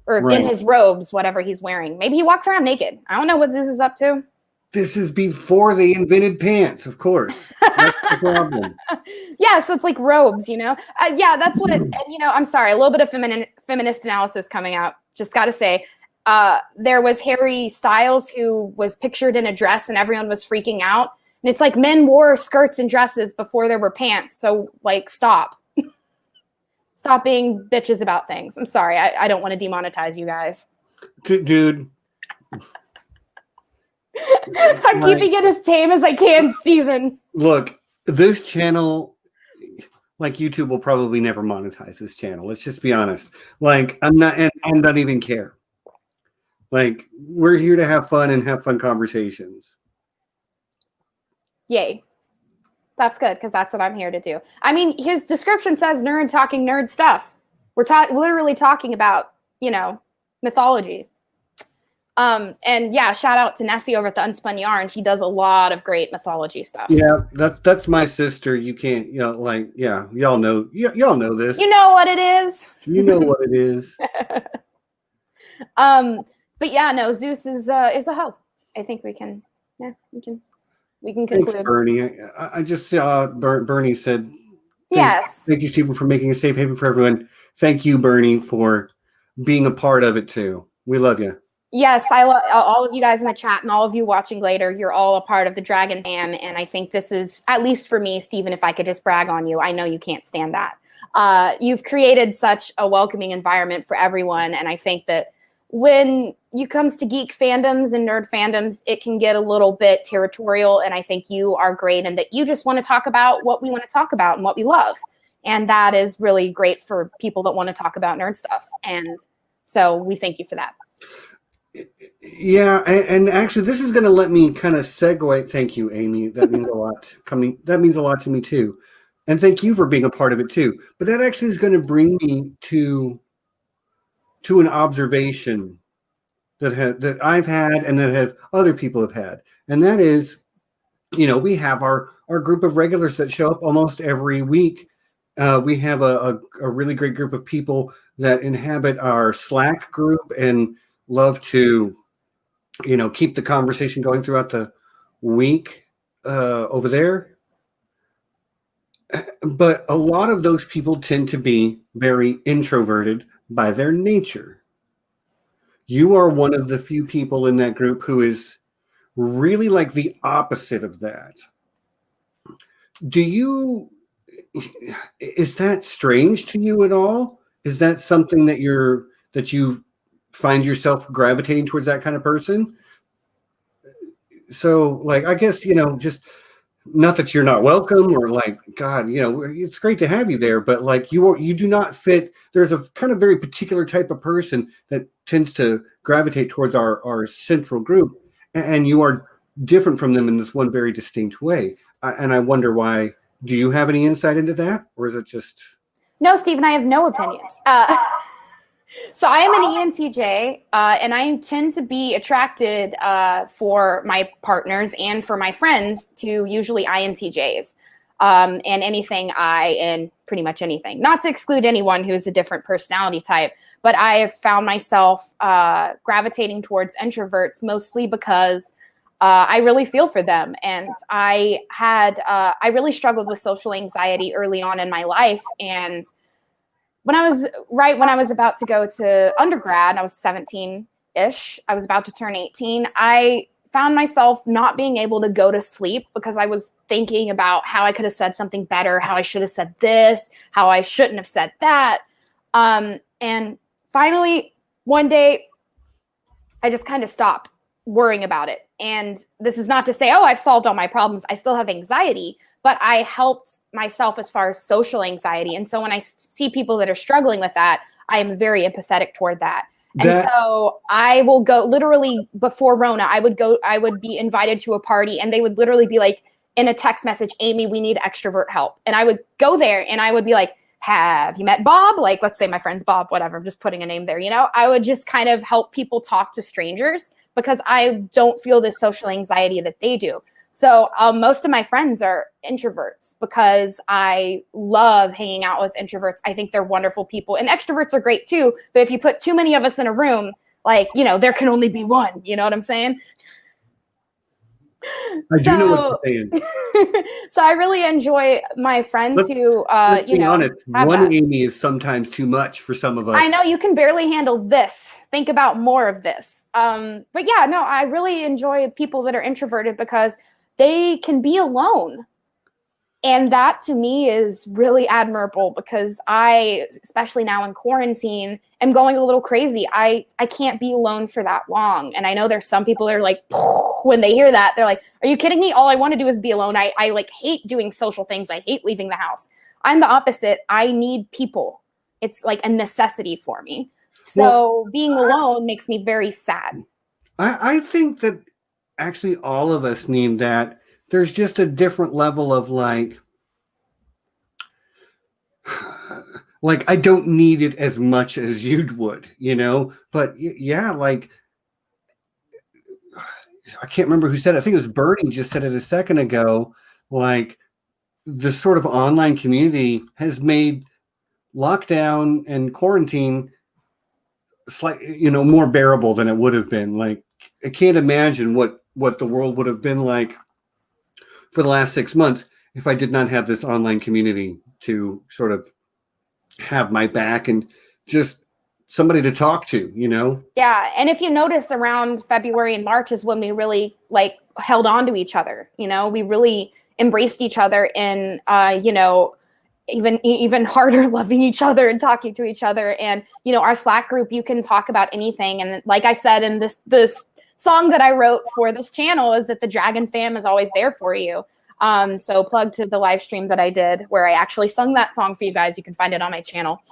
Or in his robes, whatever he's wearing. Maybe he walks around naked. I don't know what Zeus is up to. This is before they invented pants, of course. That's the problem. Yeah, so it's like robes, you know? Yeah, that's what, and, you know, I'm sorry, a little bit of feminist analysis coming out. Just got to say, there was Harry Styles who was pictured in a dress and everyone was freaking out. And it's like men wore skirts and dresses before there were pants. So like, stop. Stop being bitches about things. I'm sorry. I don't want to demonetize you guys. Dude. I'm keeping it as tame as I can, Steven. Look, this channel, like YouTube will probably never monetize this channel. Let's just be honest. Like, I'm not even care. Like, we're here to have fun and have fun conversations. Yay. That's good, because that's what I'm here to do. I mean, his description says nerd talking nerd stuff. We're literally talking about, mythology. And yeah, shout out to Nessie over at the Unspun Yarn. She does a lot of great mythology stuff. Yeah, that's my sister. You can't, y'all know this. You know what it is. You know what it is. But yeah, no, Zeus is a hoe. I think we can conclude. Thanks, Bernie. I just saw Bernie said, yes. Thank you, Stephen, for making a safe haven for everyone. Thank you, Bernie, for being a part of it too. We love you. Yes, I love all of you guys in the chat and all of you watching later. You're all a part of the Dragon fam, and I think this is, at least for me, Stephen, if I could just brag on you, I know you can't stand that. You've created such a welcoming environment for everyone, and I think that when it comes to geek fandoms and nerd fandoms, it can get a little bit territorial, and I think you are great and that you just want to talk about what we want to talk about and what we love. And that is really great for people that want to talk about nerd stuff. And so we thank you for that. Yeah, and actually this is going to let me kind of segue. Thank you, Amy. That means a lot. That means a lot to me too. And thank you for being a part of it too. But that actually is going to bring me to an observation that I've had and that other people have had. And that is, we have our group of regulars that show up almost every week. We have a really great group of people that inhabit our Slack group and love to, keep the conversation going throughout the week over there. But a lot of those people tend to be very introverted by their nature. You are one of the few people in that group who is really like the opposite of that. Is that strange to you at all? Is that something that you find yourself gravitating towards that kind of person? So, like, I guess, just not that you're not welcome or like, God, it's great to have you there, but like you do not fit. There's a kind of very particular type of person that tends to gravitate towards our central group, and you are different from them in this one very distinct way. And I wonder why. Do you have any insight into that, or is it just? No, Stephen, I have no opinions. So I am an ENTJ, and I tend to be attracted for my partners and for my friends to usually INTJs, and anything I and pretty much anything. Not to exclude anyone who is a different personality type, but I have found myself gravitating towards introverts mostly because I really feel for them. And I really struggled with social anxiety early on in my life, and when I was about to go to undergrad, I was 17-ish. I was about to turn 18. I found myself not being able to go to sleep because I was thinking about how I could have said something better, how I should have said this, how I shouldn't have said that. And finally, one day, I just kind of stopped worrying about it. And this is not to say, oh, I've solved all my problems. I still have anxiety, but I helped myself as far as social anxiety. And so when I see people that are struggling with that, I am very empathetic toward that. And so I will go literally before Rona, I would be invited to a party and they would literally be like in a text message, Amy, we need extrovert help. And I would go there and I would be like, have you met Bob? Like, let's say my friend's Bob, whatever. I'm just putting a name there. I would just kind of help people talk to strangers because I don't feel this social anxiety that they do. So most of my friends are introverts because I love hanging out with introverts. I think they're wonderful people, and extroverts are great too. But if you put too many of us in a room, like, there can only be one. You know what I'm saying? I do know what you're saying. So I really enjoy my friends who, let's you be know, honest, one Aemy is sometimes too much for some of us. I know you can barely handle this. Think about more of this. But yeah, no, I really enjoy people that are introverted because they can be alone. And that to me is really admirable because I, especially now in quarantine, am going a little crazy. I can't be alone for that long. And I know there's some people that are like, when they hear that, they're like, are you kidding me? All I want to do is be alone. I like hate doing social things. I hate leaving the house. I'm the opposite. I need people. It's like a necessity for me. So being alone makes me very sad. I think that actually all of us need that. There's just a different level of like I don't need it as much as you would, you know? But yeah, like, I can't remember who said it. I think it was Bernie just said it a second ago. Like, the sort of online community has made lockdown and quarantine more bearable than it would have been. Like, I can't imagine what the world would have been like for the last 6 months if I did not have this online community to sort of have my back and just somebody to talk to, you know? Yeah. And if you notice, around February and March is when we really like held on to each other. You know, we really embraced each other in, you know, even harder loving each other and talking to each other. And, you know, our Slack group, you can talk about anything. And like I said, in this song that I wrote for this channel is that the Dragon fam is always there for you. So plug to the live stream that I did where I actually sung that song for you guys. You can find it on my channel.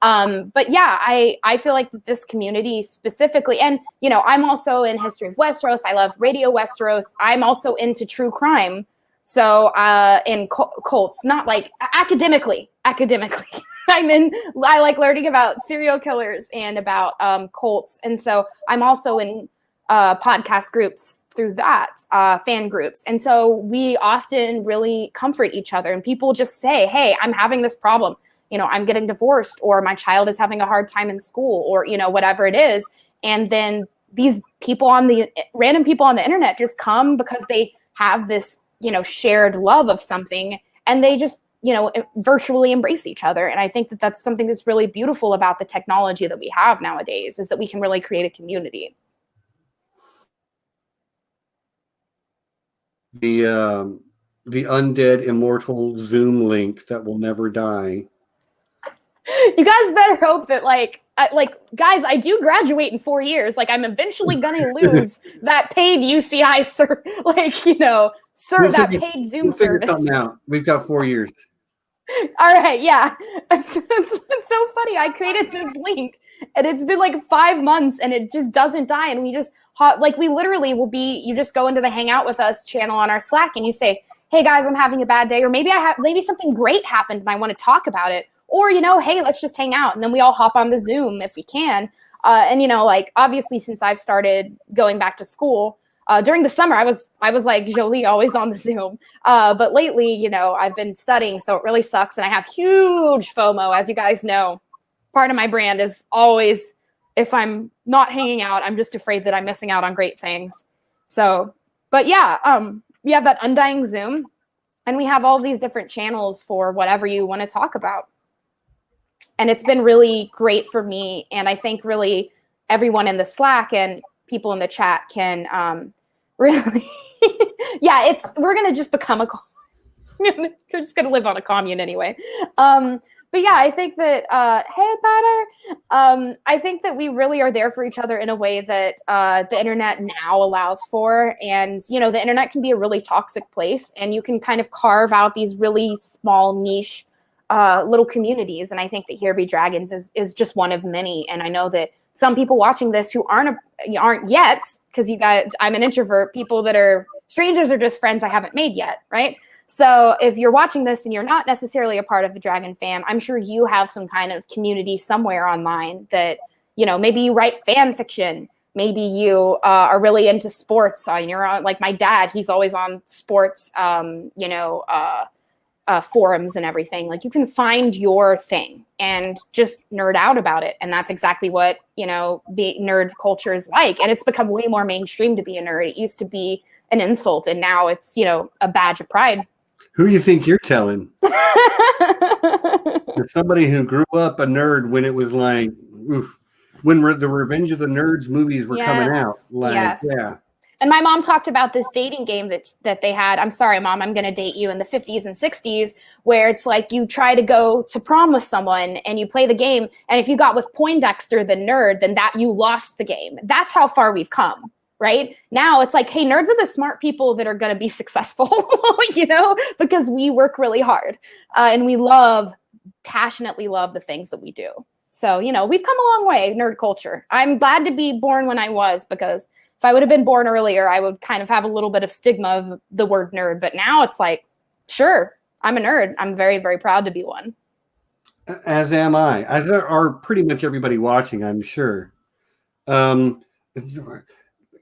But yeah, I feel like this community specifically, and, you know, I'm also in History of Westeros. I love Radio Westeros. I'm also into true crime. So, in cults, not like academically, I like learning about serial killers and about, cults. And so I'm also in, podcast groups through that, fan groups. And so we often really comfort each other, and people just say, hey, I'm having this problem. You know, I'm getting divorced, or my child is having a hard time in school, or, you know, whatever it is. And then these people random people on the internet just come because they have this, you know, shared love of something, and they just, you know, virtually embrace each other. And I think that that's something that's really beautiful about the technology that we have nowadays, is that we can really create a community. The undead immortal Zoom link that will never die. You guys better hope that guys, I do graduate in 4 years. Like, I'm eventually gonna lose that paid UCI that paid Zoom service. Something out. We've got 4 years. All right, yeah. It's so funny. I created this link, and it's been like 5 months, and it just doesn't die. And we just we literally will be. You just go into the Hangout with Us channel on our Slack, and you say, "Hey guys, I'm having a bad day," or maybe something great happened, and I want to talk about it. Or, you know, hey, let's just hang out. And then we all hop on the Zoom if we can. And, you know, like, obviously, since I've started going back to school, during the summer, I was like Jolie, always on the Zoom. But lately, you know, I've been studying, so it really sucks. And I have huge FOMO, as you guys know. Part of my brand is always, if I'm not hanging out, I'm just afraid that I'm missing out on great things. So, but yeah, we have that Undying Zoom, and we have all these different channels for whatever you want to talk about. And it's been really great for me. And I think really everyone in the Slack and people in the chat can really, yeah, we're going to just become we're just going to live on a commune anyway. But yeah, I think that, hey, Peadar, I think that we really are there for each other in a way that the internet now allows for. And, you know, the internet can be a really toxic place, and you can kind of carve out these really small niche little communities. And I think that Here Be Dragons is just one of many. And I know that some people watching this who aren't yet, because I'm an introvert, people that are strangers are just friends I haven't made yet, right? So if you're watching this and you're not necessarily a part of the Dragon fam, I'm sure you have some kind of community somewhere online that, you know, maybe you write fan fiction, maybe you are really into sports. You're on, like my dad, he's always on sports, forums and everything. Like, you can find your thing and just nerd out about it. And that's exactly what, nerd culture is like. And it's become way more mainstream to be a nerd. It used to be an insult, and now it's, a badge of pride. Who do you think you're telling? As somebody who grew up a nerd when it was like, when the Revenge of the Nerds movies were coming out. Yeah. And my mom talked about this dating game that they had. I'm sorry, Mom, I'm going to date you, in the 50s and 60s, where it's like you try to go to prom with someone and you play the game. And if you got with Poindexter, the nerd, then that you lost the game. That's how far we've come, right? Now it's like, hey, nerds are the smart people that are going to be successful, because we work really hard and we passionately love the things that we do. So, we've come a long way, nerd culture. I'm glad to be born when I was, because if I would have been born earlier, I would kind of have a little bit of stigma of the word nerd. But now it's like, sure, I'm a nerd. I'm very, very proud to be one. As am I. As are pretty much everybody watching, I'm sure.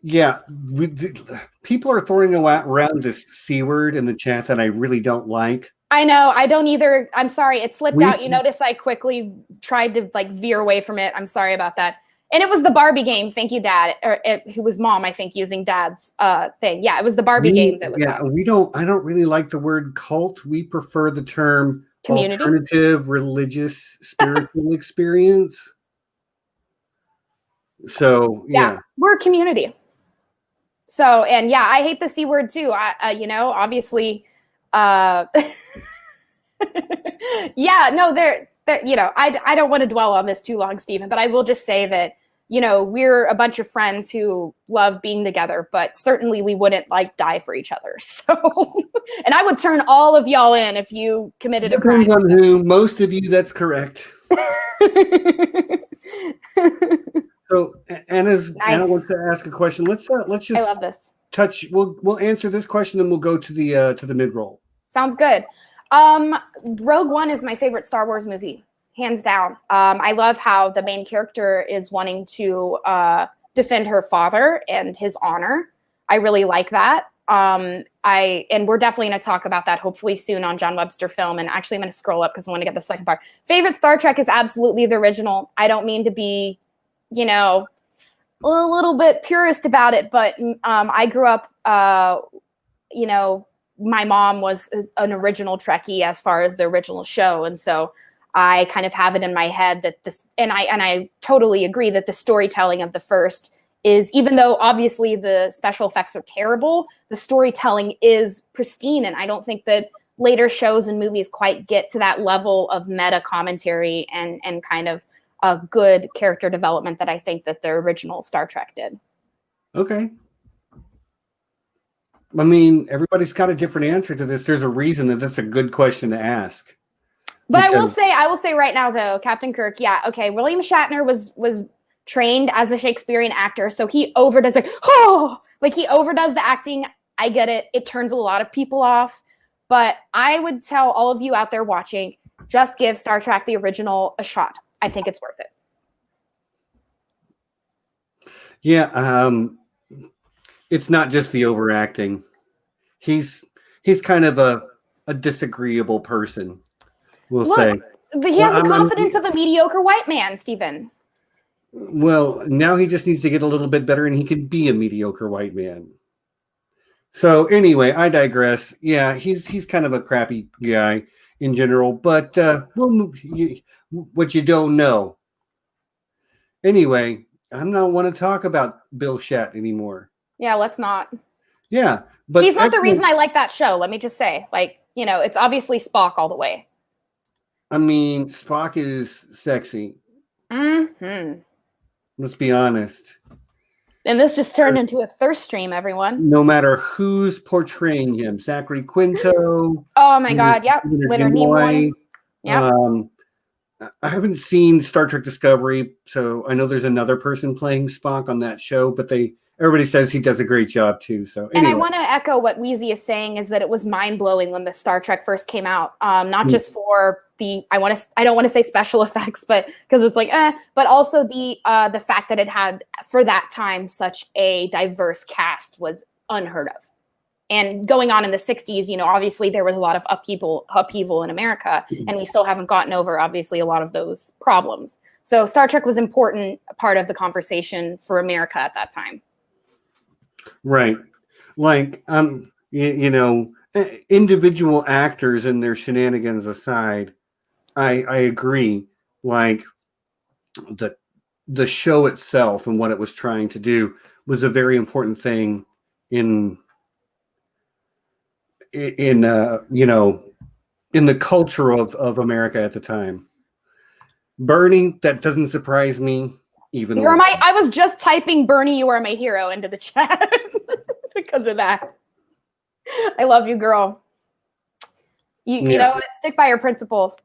Yeah, people are throwing around this C word in the chat that I really don't like. I know. I don't either. I'm sorry. It slipped out. You notice I quickly tried to veer away from it. I'm sorry about that. And it was the Barbie game. Thank you, Dad. Who was Mom, I think, using Dad's thing. Yeah, it was the Barbie game that was out. I don't really like the word cult. We prefer the term community, alternative, religious, spiritual experience. So, yeah. We're a community. So, and yeah, I hate the C word too. Obviously, yeah, no, I don't want to dwell on this too long, Stephen, but I will just say that, we're a bunch of friends who love being together, but certainly we wouldn't die for each other. So, and I would turn all of y'all in if you committed a crime. Depends on who. Most of you, that's correct. So, Anna wants to ask a question. Let's just. I love this. We'll answer this question, and we'll go to the mid-roll. Sounds good. Rogue One is my favorite Star Wars movie, hands down. I love how the main character is wanting to defend her father and his honor. I really like that. And we're definitely going to talk about that hopefully soon on John Webster Film. And actually, I'm going to scroll up because I want to get the second part. Favorite Star Trek is absolutely the original. I don't mean to be, a little bit purist about it, but I grew up, my mom was an original Trekkie as far as the original show. And so I kind of have it in my head that this, and I totally agree that the storytelling of the first is, even though obviously the special effects are terrible, the storytelling is pristine. And I don't think that later shows and movies quite get to that level of meta commentary and kind of a good character development that I think that the original Star Trek did. Okay. I mean, everybody's got a different answer to this. There's a reason that that's a good question to ask. But I will say right now, though, Captain Kirk, yeah, okay, William Shatner was trained as a Shakespearean actor, so he overdoes he overdoes the acting. I get it. It turns a lot of people off. But I would tell all of you out there watching, just give Star Trek the original a shot. I think it's worth it. Yeah, it's not just the overacting. He's kind of a disagreeable person, we'll say. He has the confidence of a mediocre white man, Stephen. Well, now he just needs to get a little bit better and he can be a mediocre white man. So anyway, I digress. Yeah, he's kind of a crappy guy in general, but what you don't know. Anyway, I don't want to talk about Bill Shat anymore. Yeah, let's not. Yeah, but he's not the reason I like that show. Let me just say, it's obviously Spock all the way. I mean, Spock is sexy. Mm-hmm. Let's be honest. And this just turned into a thirst stream, everyone. No matter who's portraying him, Zachary Quinto. Oh my God! Yep, Leonard Nimoy. Yeah. I haven't seen Star Trek Discovery, so I know there's another person playing Spock on that show, but everybody says he does a great job too. So anyway. And I want to echo what Wheezy is saying, is that it was mind blowing when the Star Trek first came out. Not just for I don't want to say special effects, but because it's but also the fact that it had for that time such a diverse cast was unheard of. And going on in the 60s, you know, obviously there was a lot of upheaval in America, and we still haven't gotten over, obviously, a lot of those problems. So Star Trek was an important part of the conversation for America at that time. Right. Like, you know, individual actors and their shenanigans aside, I agree. Like, the show itself and what it was trying to do was a very important thing in you know, in the culture of America at the time. Bernie, that doesn't surprise me even. I was just typing Bernie, you are my hero into the chat because of that. I love you, girl. You know what? Stick by your principles.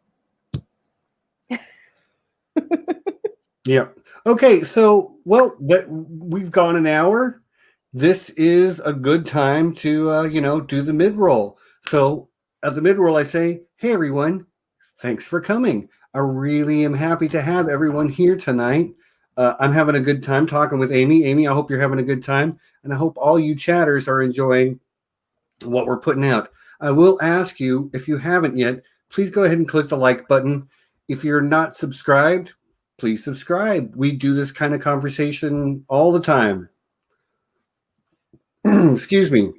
Yeah. Okay, so, well, we've gone an hour. This is a good time to, you know, do the mid-roll. So at the mid-roll, I say, hey, everyone, thanks for coming. I really am happy to have everyone here tonight. I'm having a good time talking with Amy. Amy, I hope you're having a good time, and I hope all you chatters are enjoying what we're putting out. I will ask you, if you haven't yet, please go ahead and click the like button. If you're not subscribed, please subscribe. We do this kind of conversation all the time. Excuse me.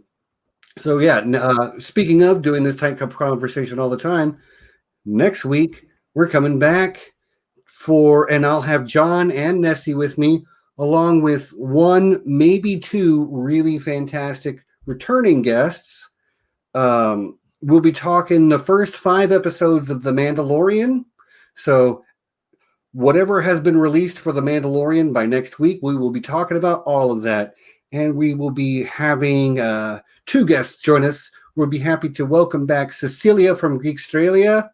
So yeah, speaking of doing this type of conversation all the time, next week we're coming back and I'll have John and Nessie with me, along with one, maybe two really fantastic returning guests. We'll be talking the first 5 episodes of The Mandalorian. So whatever has been released for The Mandalorian by next week, we will be talking about all of that. And we will be having 2 guests join us. We'll be happy to welcome back Cecilia from Geekstralia,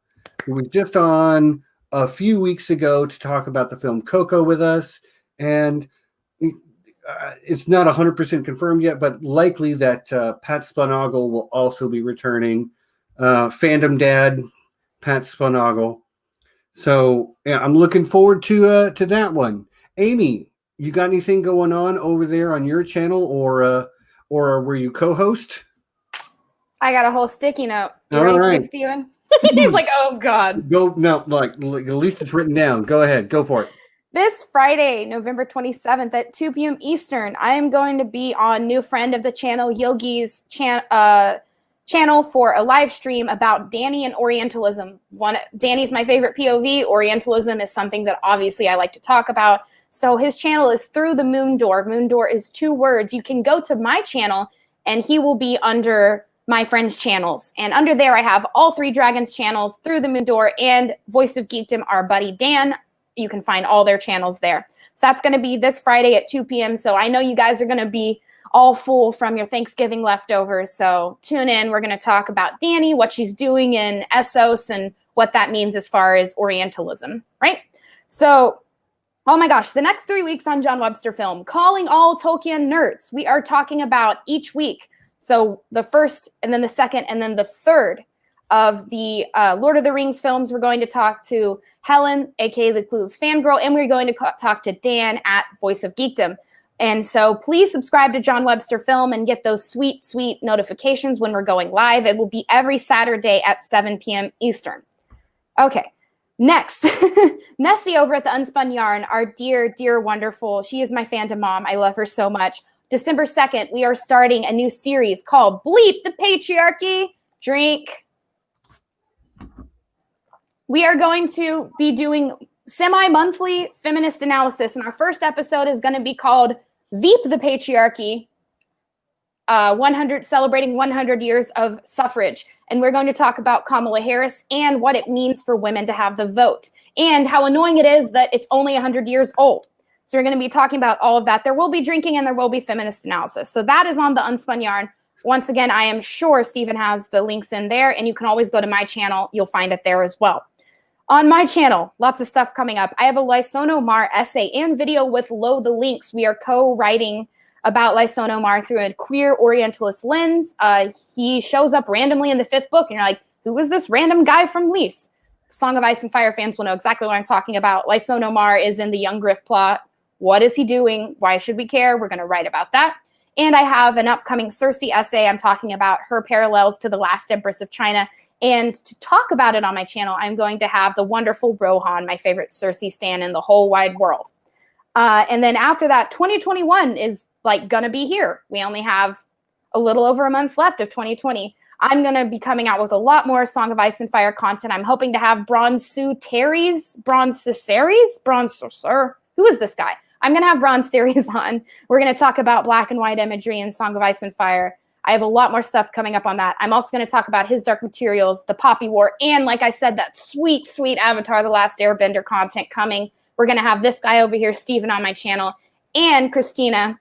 who was just on a few weeks ago to talk about the film Coco with us. And it's not 100% confirmed yet, but likely that Pat Spunogle will also be returning. Fandom Dad, Pat Spunogle. So yeah, I'm looking forward to that one. Amy, you got anything going on over there on your channel, or were you co-host? I got a whole sticky note. You ready for this, Steven? He's like, oh God. Go, no, like at least it's written down. Go ahead, go for it. This Friday, November 27th at 2 p.m. Eastern, I am going to be on new friend of the channel, Yogi's channel for a live stream about Danny and Orientalism. Danny's my favorite POV. Orientalism is something that obviously I like to talk about. So his channel is Through the Moon Door. Moon Door is 2 words. You can go to my channel and he will be under my friend's channels. And under there I have all 3 dragons channels, Through the Moon Door and Voice of Geekdom, our buddy Dan. You can find all their channels there. So that's going to be this Friday at 2 p.m. So I know you guys are going to be all full from your Thanksgiving leftovers. So tune in. We're going to talk about Danny, what she's doing in Essos, and what that means as far as Orientalism, right? So, oh my gosh, the next 3 weeks on John Webster Film, calling all Tolkien nerds. We are talking about each week. So the first, and then the second, and then the third of the Lord of the Rings films. We're going to talk to Helen, aka the Clues Fangirl, and we're going to talk to Dan at Voice of Geekdom. And so please subscribe to John Webster Film and get those sweet, sweet notifications when we're going live. It will be every Saturday at 7 p.m. Eastern. Okay, next, Nessie over at the Unspun Yarn, our dear, dear, wonderful, she is my fandom mom. I love her so much. December 2nd, we are starting a new series called Bleep the Patriarchy. Drink. We are going to be doing semi-monthly feminist analysis, and our first episode is going to be called Veep the Patriarchy, celebrating 100 years of suffrage. And we're going to talk about Kamala Harris and what it means for women to have the vote, and how annoying it is that it's only 100 years old. So we're going to be talking about all of that. There will be drinking and there will be feminist analysis. So that is on the Unspun Yarn. Once again, I am sure Stephen has the links in there, and you can always go to my channel. You'll find it there as well. On my channel, lots of stuff coming up. I have a Lysono Mar essay and video with Lo the Links. We are co-writing about Lysono Mar through a queer Orientalist lens. He shows up randomly in the 5th book, and you're like, who is this random guy from Lys? Song of Ice and Fire fans will know exactly what I'm talking about. Lysono Mar is in the Young Griff plot. What is he doing? Why should we care? We're going to write about that. And I have an upcoming Cersei essay. I'm talking about her parallels to the last Empress of China. And to talk about it on my channel, I'm going to have the wonderful Rohan, my favorite Cersei stan in the whole wide world. And then after that, 2021 is like going to be here. We only have a little over a month left of 2020. I'm going to be coming out with a lot more Song of Ice and Fire content. I'm hoping to have Bronsu Terry's, who is this guy? I'm going to have Bronze Series on. We're going to talk about black and white imagery in Song of Ice and Fire. I have a lot more stuff coming up on that. I'm also going to talk about His Dark Materials, the Poppy War, and like I said, that sweet, sweet Avatar The Last Airbender content coming. We're going to have this guy over here, Steven, on my channel, and Christina.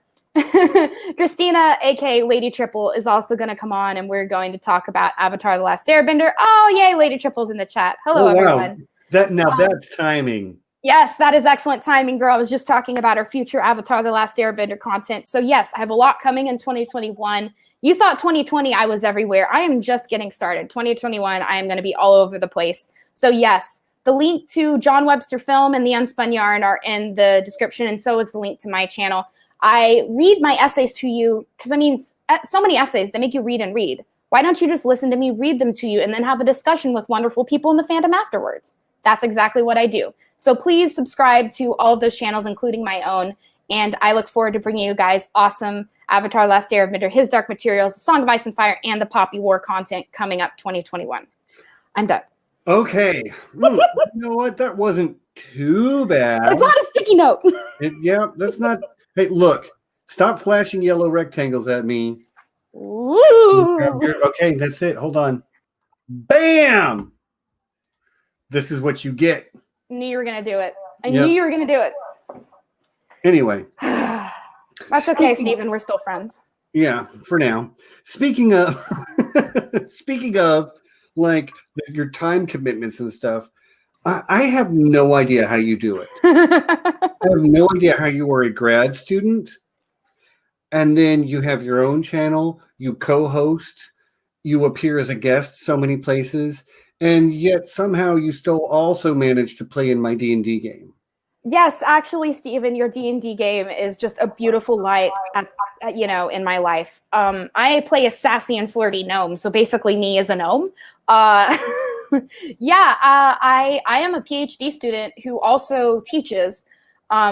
Christina, aka Lady Triple, is also going to come on, and we're going to talk about Avatar The Last Airbender. Oh, yay, Lady Triple's in the chat. Hello, everyone. That's timing. Yes, that is excellent timing, girl. I was just talking about our future Avatar The Last Airbender content. So yes, I have a lot coming in 2021. You thought 2020 I was everywhere. I am just getting started. 2021, I am going to be all over the place. So yes, the link to John Webster Film and the Unspun Yarn are in the description, and so is the link to my channel. I read my essays to you because, I mean, so many essays, they make you read and read. Why don't you just listen to me read them to you and then have a discussion with wonderful people in the fandom afterwards? That's exactly what I do. So please subscribe to all of those channels, including my own. And I look forward to bringing you guys awesome Avatar Last Airbender, His Dark Materials, The Song of Ice and Fire, and the Poppy War content coming up 2021. I'm done. Okay. You know what? That wasn't too bad. It's not a sticky note. Yeah, that's not. Hey, look. Stop flashing yellow rectangles at me. Ooh. Okay, that's it. Hold on. Bam! This is what you get. Knew you were going to do it. I knew you were going to do it. Anyway. That's okay, Steven. We're still friends. Yeah, for now. Speaking of like your time commitments and stuff, I have no idea how you do it. I have no idea how you are a grad student, and then you have your own channel, you co-host, you appear as a guest so many places, and yet somehow you still also manage to play in my D&D game. Yes, actually, Steven, your D&D game is just a beautiful light, in my life. I play a sassy and flirty gnome, so basically me as a gnome. I am a PhD student who also teaches.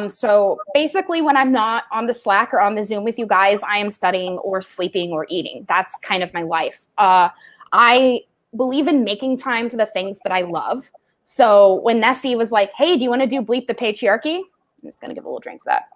So basically when I'm not on the Slack or on the Zoom with you guys, I am studying or sleeping or eating. That's kind of my life. I believe in making time for the things that I love. So when Nessie was like, hey, do you want to do Bleep the Patriarchy? I'm just going to give a little drink for that.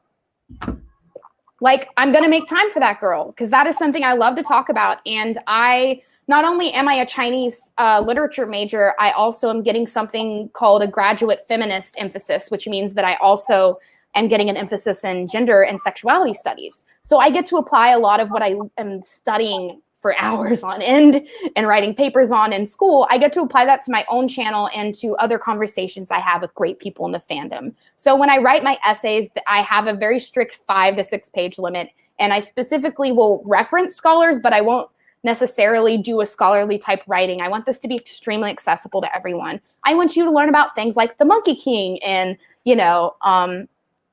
Like, I'm going to make time for that girl because that is something I love to talk about. And not only am I a Chinese literature major, I also am getting something called a graduate feminist emphasis, which means that I also am getting an emphasis in gender and sexuality studies. So I get to apply a lot of what I am studying for hours on end and writing papers on in school. I get to apply that to my own channel and to other conversations I have with great people in the fandom. So when I write my essays, I have a very strict 5 to 6 page limit, and I specifically will reference scholars, but I won't necessarily do a scholarly type writing. I want this to be extremely accessible to everyone. I want you to learn about things like the Monkey King and,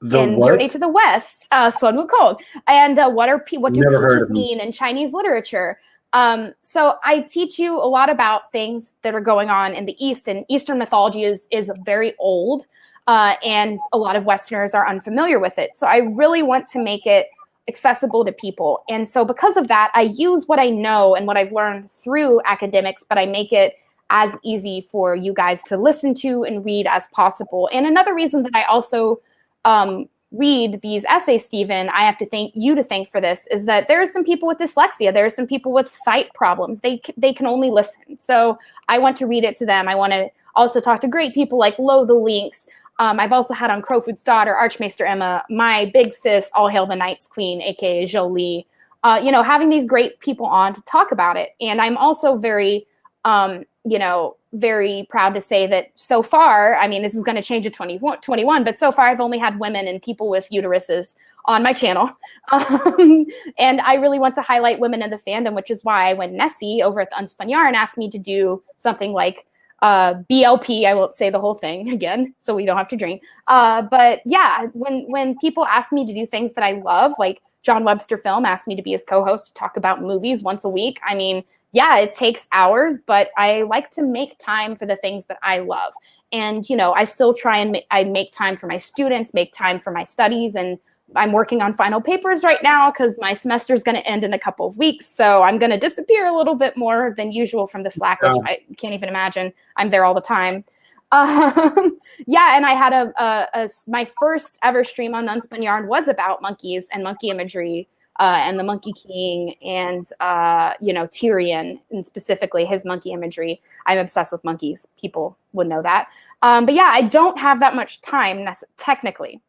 Journey to the West, Sun Wukong, and what do peaches mean in Chinese literature. So I teach you a lot about things that are going on in the East, and Eastern mythology is very old, and a lot of Westerners are unfamiliar with it. So I really want to make it accessible to people. And so because of that, I use what I know and what I've learned through academics, but I make it as easy for you guys to listen to and read as possible. And another reason that I also read these essays, Stephen, I have to thank you for this, is that there are some people with dyslexia. There are some people with sight problems. They can only listen. So I want to read it to them. I want to also talk to great people like Lo the Lynx. I've also had on Crowfoot's daughter, Archmaester Emma, my big sis, All Hail the Night's Queen, aka Jolie. Having these great people on to talk about it. And I'm also very, very proud to say that so far, I mean, this is going to change in 2021, but so far I've only had women and people with uteruses on my channel. And I really want to highlight women in the fandom, which is why when Nessie over at the Unspun Yarn asked me to do something like BLP, I won't say the whole thing again, so we don't have to drink. But yeah, when people ask me to do things that I love, like John Webster Film asked me to be his co-host to talk about movies once a week. I mean, yeah, it takes hours, but I like to make time for the things that I love. And, you know, I still try and I make time for my students, make time for my studies. And I'm working on final papers right now because my semester is going to end in a couple of weeks. So I'm going to disappear a little bit more than usual from the Slack, which I can't even imagine. I'm there all the time. Yeah, and I had my first ever stream on Unspun Yarn was about monkeys and monkey imagery, and the Monkey King, and you know, Tyrion, and specifically his monkey imagery. I'm obsessed with monkeys. People would know that. But yeah, I don't have that much time technically,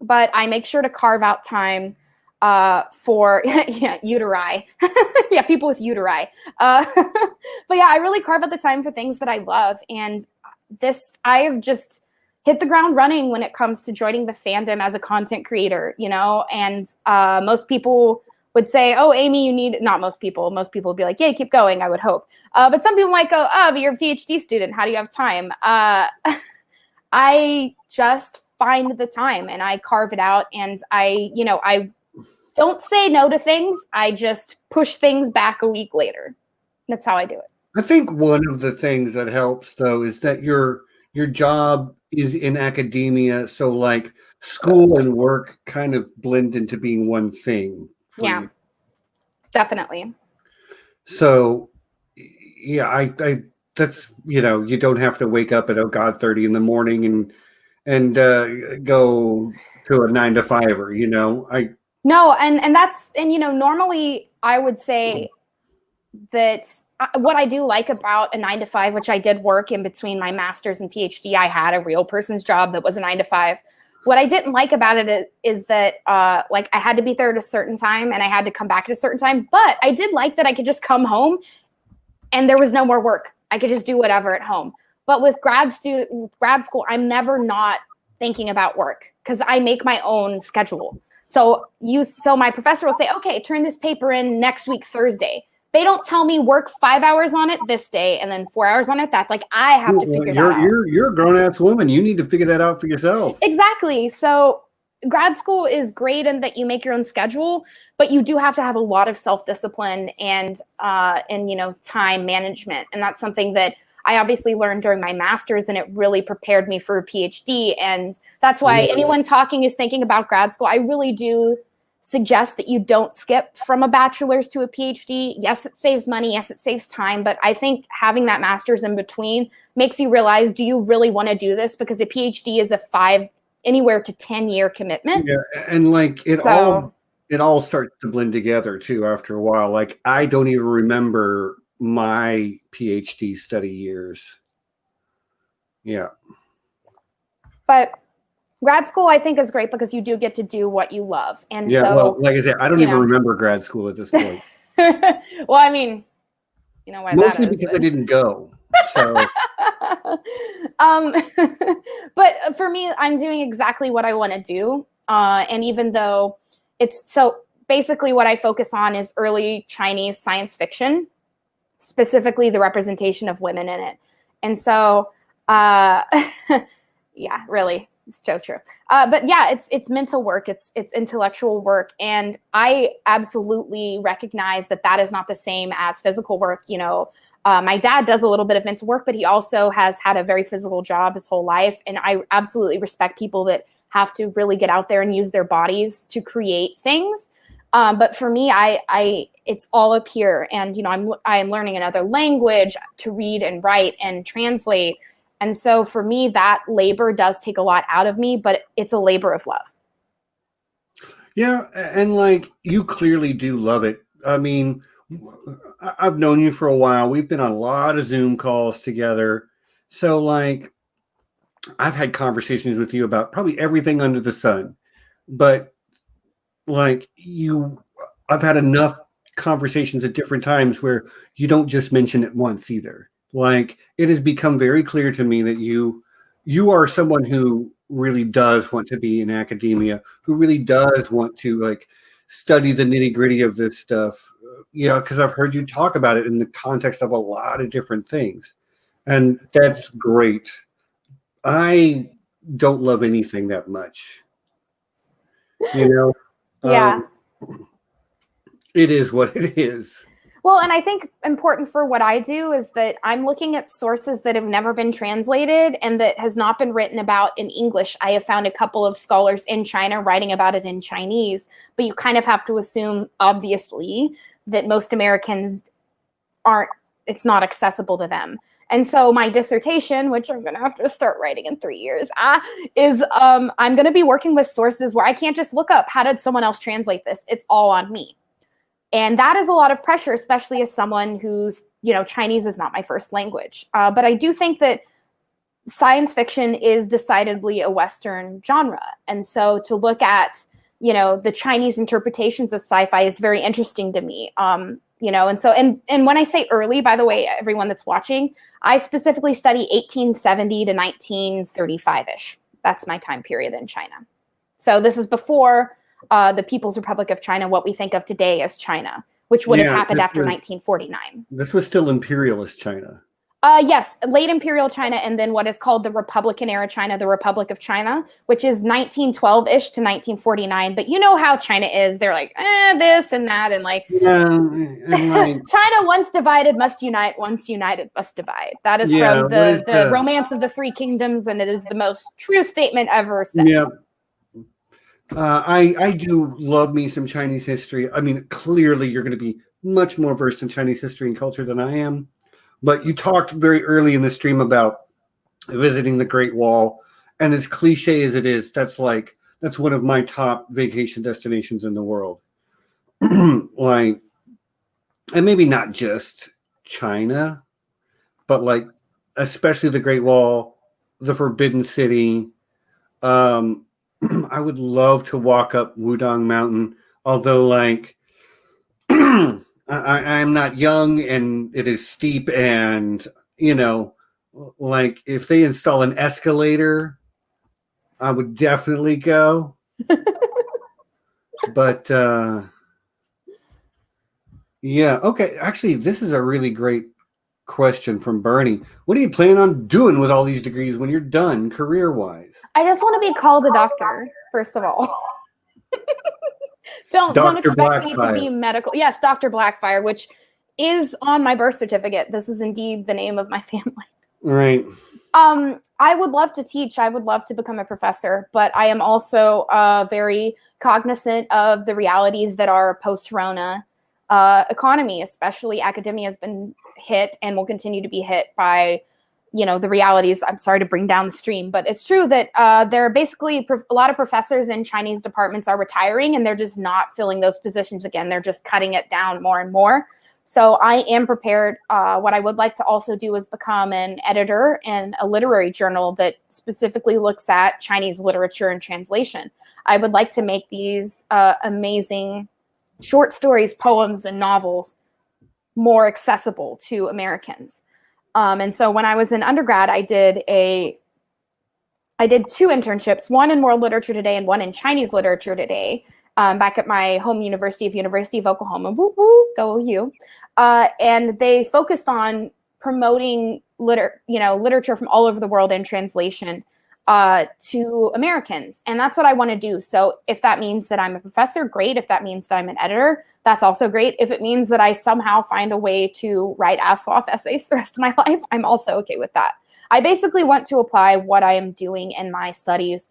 but I make sure to carve out time for yeah, uteri. Yeah, people with uteri. But yeah, I really carve out the time for things that I love, and I have just hit the ground running when it comes to joining the fandom as a content creator, you know, and most people would say, oh, Amy, you need, not most people would be like, yeah, keep going, I would hope. But some people might go, oh, but you're a PhD student, how do you have time? I just find the time and I carve it out, and I don't say no to things. I just push things back a week later. That's how I do it. I think one of the things that helps, though, is that your job is in academia, so like school and work kind of blend into being one thing. Yeah, definitely. So, yeah, I that's, you know, you don't have to wake up at 30 in the morning and go to a 9 to 5, you know. No, and that's, and you know, normally I would say that what I do like about a 9 to 5, which I did work in between my master's and PhD, I had a real person's job that was a 9 to 5. What I didn't like about it is that like I had to be there at a certain time and I had to come back at a certain time. But I did like that I could just come home and there was no more work. I could just do whatever at home. But with grad school, I'm never not thinking about work because I make my own schedule. So my professor will say, okay, turn this paper in next week, Thursday. They don't tell me work 5 hours on it this day and then 4 hours on it that. Like I have to figure that out. You're a grown-ass woman. You need to figure that out for yourself. Exactly. So grad school is great in that you make your own schedule, but you do have to have a lot of self-discipline and you know, time management. And that's something that I obviously learned during my master's, and it really prepared me for a PhD. And that's why anyone talking is thinking about grad school, I really do suggest that you don't skip from a bachelor's to a PhD. Yes, it saves money. Yes, it saves time. But I think having that master's in between makes you realize, do you really want to do this? Because a PhD is anywhere to 10-year commitment. Yeah, and like it all starts to blend together too after a while. Like I don't even remember my PhD study years. Yeah. But grad school, I think, is great because you do get to do what you love. And yeah, so, well, like I said, I don't even remember grad school at this point. Well, I mean, you know why mostly that is. Because I didn't go. So. But for me, I'm doing exactly what I want to do. And even though basically what I focus on is early Chinese science fiction, specifically the representation of women in it. And so, yeah, really. It's so true. But yeah, it's mental work. It's intellectual work. And I absolutely recognize that is not the same as physical work. You know, my dad does a little bit of mental work, but he also has had a very physical job his whole life. And I absolutely respect people that have to really get out there and use their bodies to create things. But for me, it's all up here. And, you know, I'm learning another language to read and write and translate. And so for me, that labor does take a lot out of me, but it's a labor of love. Yeah. And like, you clearly do love it. I mean, I've known you for a while. We've been on a lot of Zoom calls together. So like, I've had conversations with you about probably everything under the sun, but like I've had enough conversations at different times where you don't just mention it once either. Like it has become very clear to me that you are someone who really does want to be in academia, who really does want to like study the nitty gritty of this stuff. You know, because I've heard you talk about it in the context of a lot of different things, and that's great. I don't love anything that much, you know. Yeah. It is what it is. Well, and I think important for what I do is that I'm looking at sources that have never been translated and that has not been written about in English. I have found a couple of scholars in China writing about it in Chinese, but you kind of have to assume, obviously, that most Americans it's not accessible to them. And so my dissertation, which I'm going to have to start writing in 3 years, is I'm going to be working with sources where I can't just look up, how did someone else translate this? It's all on me. And that is a lot of pressure, especially as someone who's, Chinese is not my first language. But I do think that science fiction is decidedly a Western genre. And so to look at, the Chinese interpretations of sci-fi is very interesting to me. And when I say early, by the way, everyone that's watching, I specifically study 1870 to 1935-ish. That's my time period in China. So this is before the People's Republic of China, what we think of today as China, which would have happened after 1949. This was still imperialist China. Yes, late imperial China, and then what is called the Republican era China, the Republic of China, which is 1912-ish to 1949. But you know how China is. They're like, this and that. And like, China once divided must unite, once united must divide. That is from the Romance of the Three Kingdoms, and it is the most true statement ever said. Yeah. I do love me some Chinese history. I mean, clearly you're going to be much more versed in Chinese history and culture than I am. But you talked very early in the stream about visiting the Great Wall. And as cliche as it is, that's one of my top vacation destinations in the world. And maybe not just China, but especially the Great Wall, the Forbidden City. I would love to walk up Wudong Mountain, although I'm not young and it is steep, and if they install an escalator, I would definitely go. But yeah, okay. Actually, this is a really great question from Bernie. What do you plan on doing with all these degrees when you're done career-wise? I just want to be called a doctor, first of all. Don't expect me to be medical. Yes, Dr. Blackfyre, which is on my birth certificate. This is indeed the name of my family. Right. I would love to teach. I would love to become a professor, but I am also very cognizant of the realities that our post-Rona economy, especially academia, has been hit and will continue to be hit by the realities. I'm sorry to bring down the stream, but it's true that there are basically a lot of professors in Chinese departments are retiring, and they're just not filling those positions again. They're just cutting it down more and more. So I am prepared. What I would like to also do is become an editor in a literary journal that specifically looks at Chinese literature and translation. I would like to make these amazing short stories, poems, and novels more accessible to Americans. And so when I was in undergrad, I did 2 internships, one in World Literature Today and one in Chinese Literature Today, back at my home University of Oklahoma. Woo woo, go you! And they focused on promoting literature from all over the world in translation to Americans. And that's what I want to do. So if that means that I'm a professor, great. If that means that I'm an editor, that's also great. If it means that I somehow find a way to write ass-off essays the rest of my life, I'm also okay with that. I basically want to apply what I am doing in my studies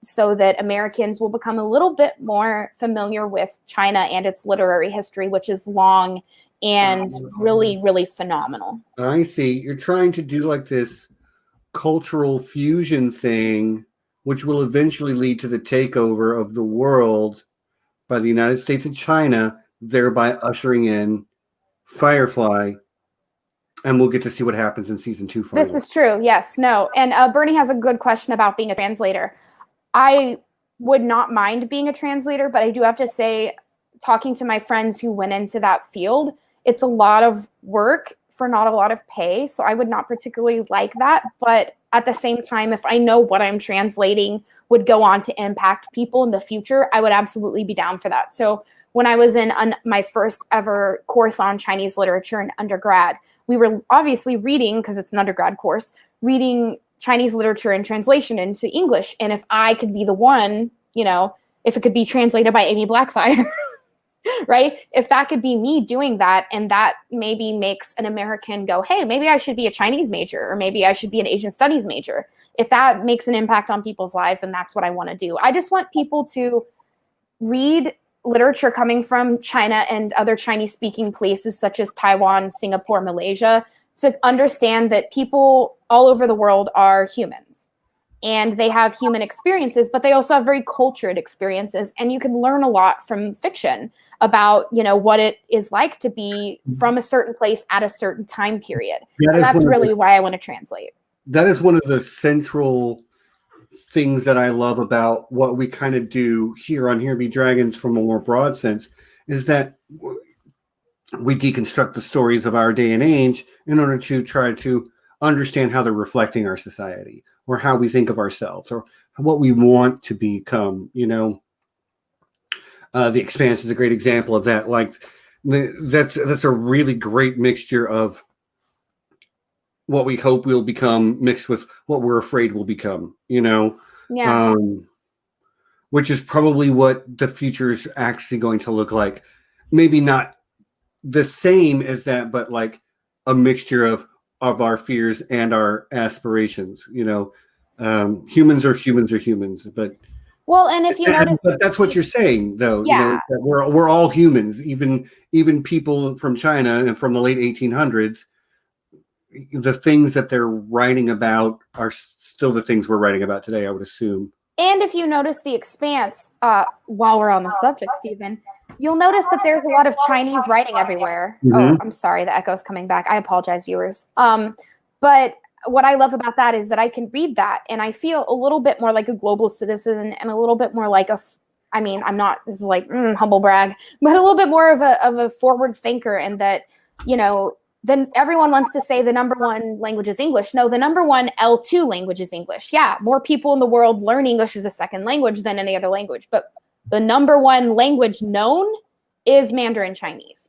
so that Americans will become a little bit more familiar with China and its literary history, which is long and really, really phenomenal. I see. You're trying to do this cultural fusion thing, which will eventually lead to the takeover of the world by the United States and China, thereby ushering in Firefly. And we'll get to see what happens in season 2. This is true. Yes. No. And Bernie has a good question about being a translator. I would not mind being a translator, but I do have to say, talking to my friends who went into that field, it's a lot of work for not a lot of pay. So I would not particularly like that. But at the same time, if I know what I'm translating would go on to impact people in the future, I would absolutely be down for that. So when I was in my first ever course on Chinese literature in undergrad, we were obviously reading, because it's an undergrad course, reading Chinese literature and translation into English. And if I could be the one, if it could be translated by Aemy Blackfyre, right? If that could be me doing that, and that maybe makes an American go, hey, maybe I should be a Chinese major, or maybe I should be an Asian studies major. If that makes an impact on people's lives, then that's what I want to do. I just want people to read literature coming from China and other Chinese speaking places such as Taiwan, Singapore, Malaysia, to understand that people all over the world are humans and they have human experiences, but they also have very cultured experiences. And you can learn a lot from fiction about, what it is like to be from a certain place at a certain time period. And that's really why I want to translate. That is one of the central things that I love about what we kind of do here on Here Be Dragons from a more broad sense, is that we deconstruct the stories of our day and age in order to try to understand how they're reflecting our society, or how we think of ourselves, or what we want to become. The Expanse is a great example of that. Like, that's a really great mixture of what we hope we'll become mixed with what we're afraid we'll become, Yeah. Which is probably what the future is actually going to look like. Maybe not the same as that, but like a mixture of our fears and our aspirations. Humans are humans, but well, and if you notice, but that's what you're saying, though. Yeah. That we're all humans, even people from China and from the late 1800s. The things that they're writing about are still the things we're writing about today, I would assume. And if you notice The Expanse, while we're on the subject, Stephen, you'll notice that there's a lot of Chinese writing everywhere. Mm-hmm. Oh, I'm sorry, the echo's coming back. I apologize, viewers. But what I love about that is that I can read that and I feel a little bit more like a global citizen, and a little bit more like I'm not, this is like humble brag, but a little bit more of a forward thinker, and that, then everyone wants to say the number one language is English. No, the number one L2 language is English. Yeah, more people in the world learn English as a second language than any other language. But the number one language known is Mandarin Chinese.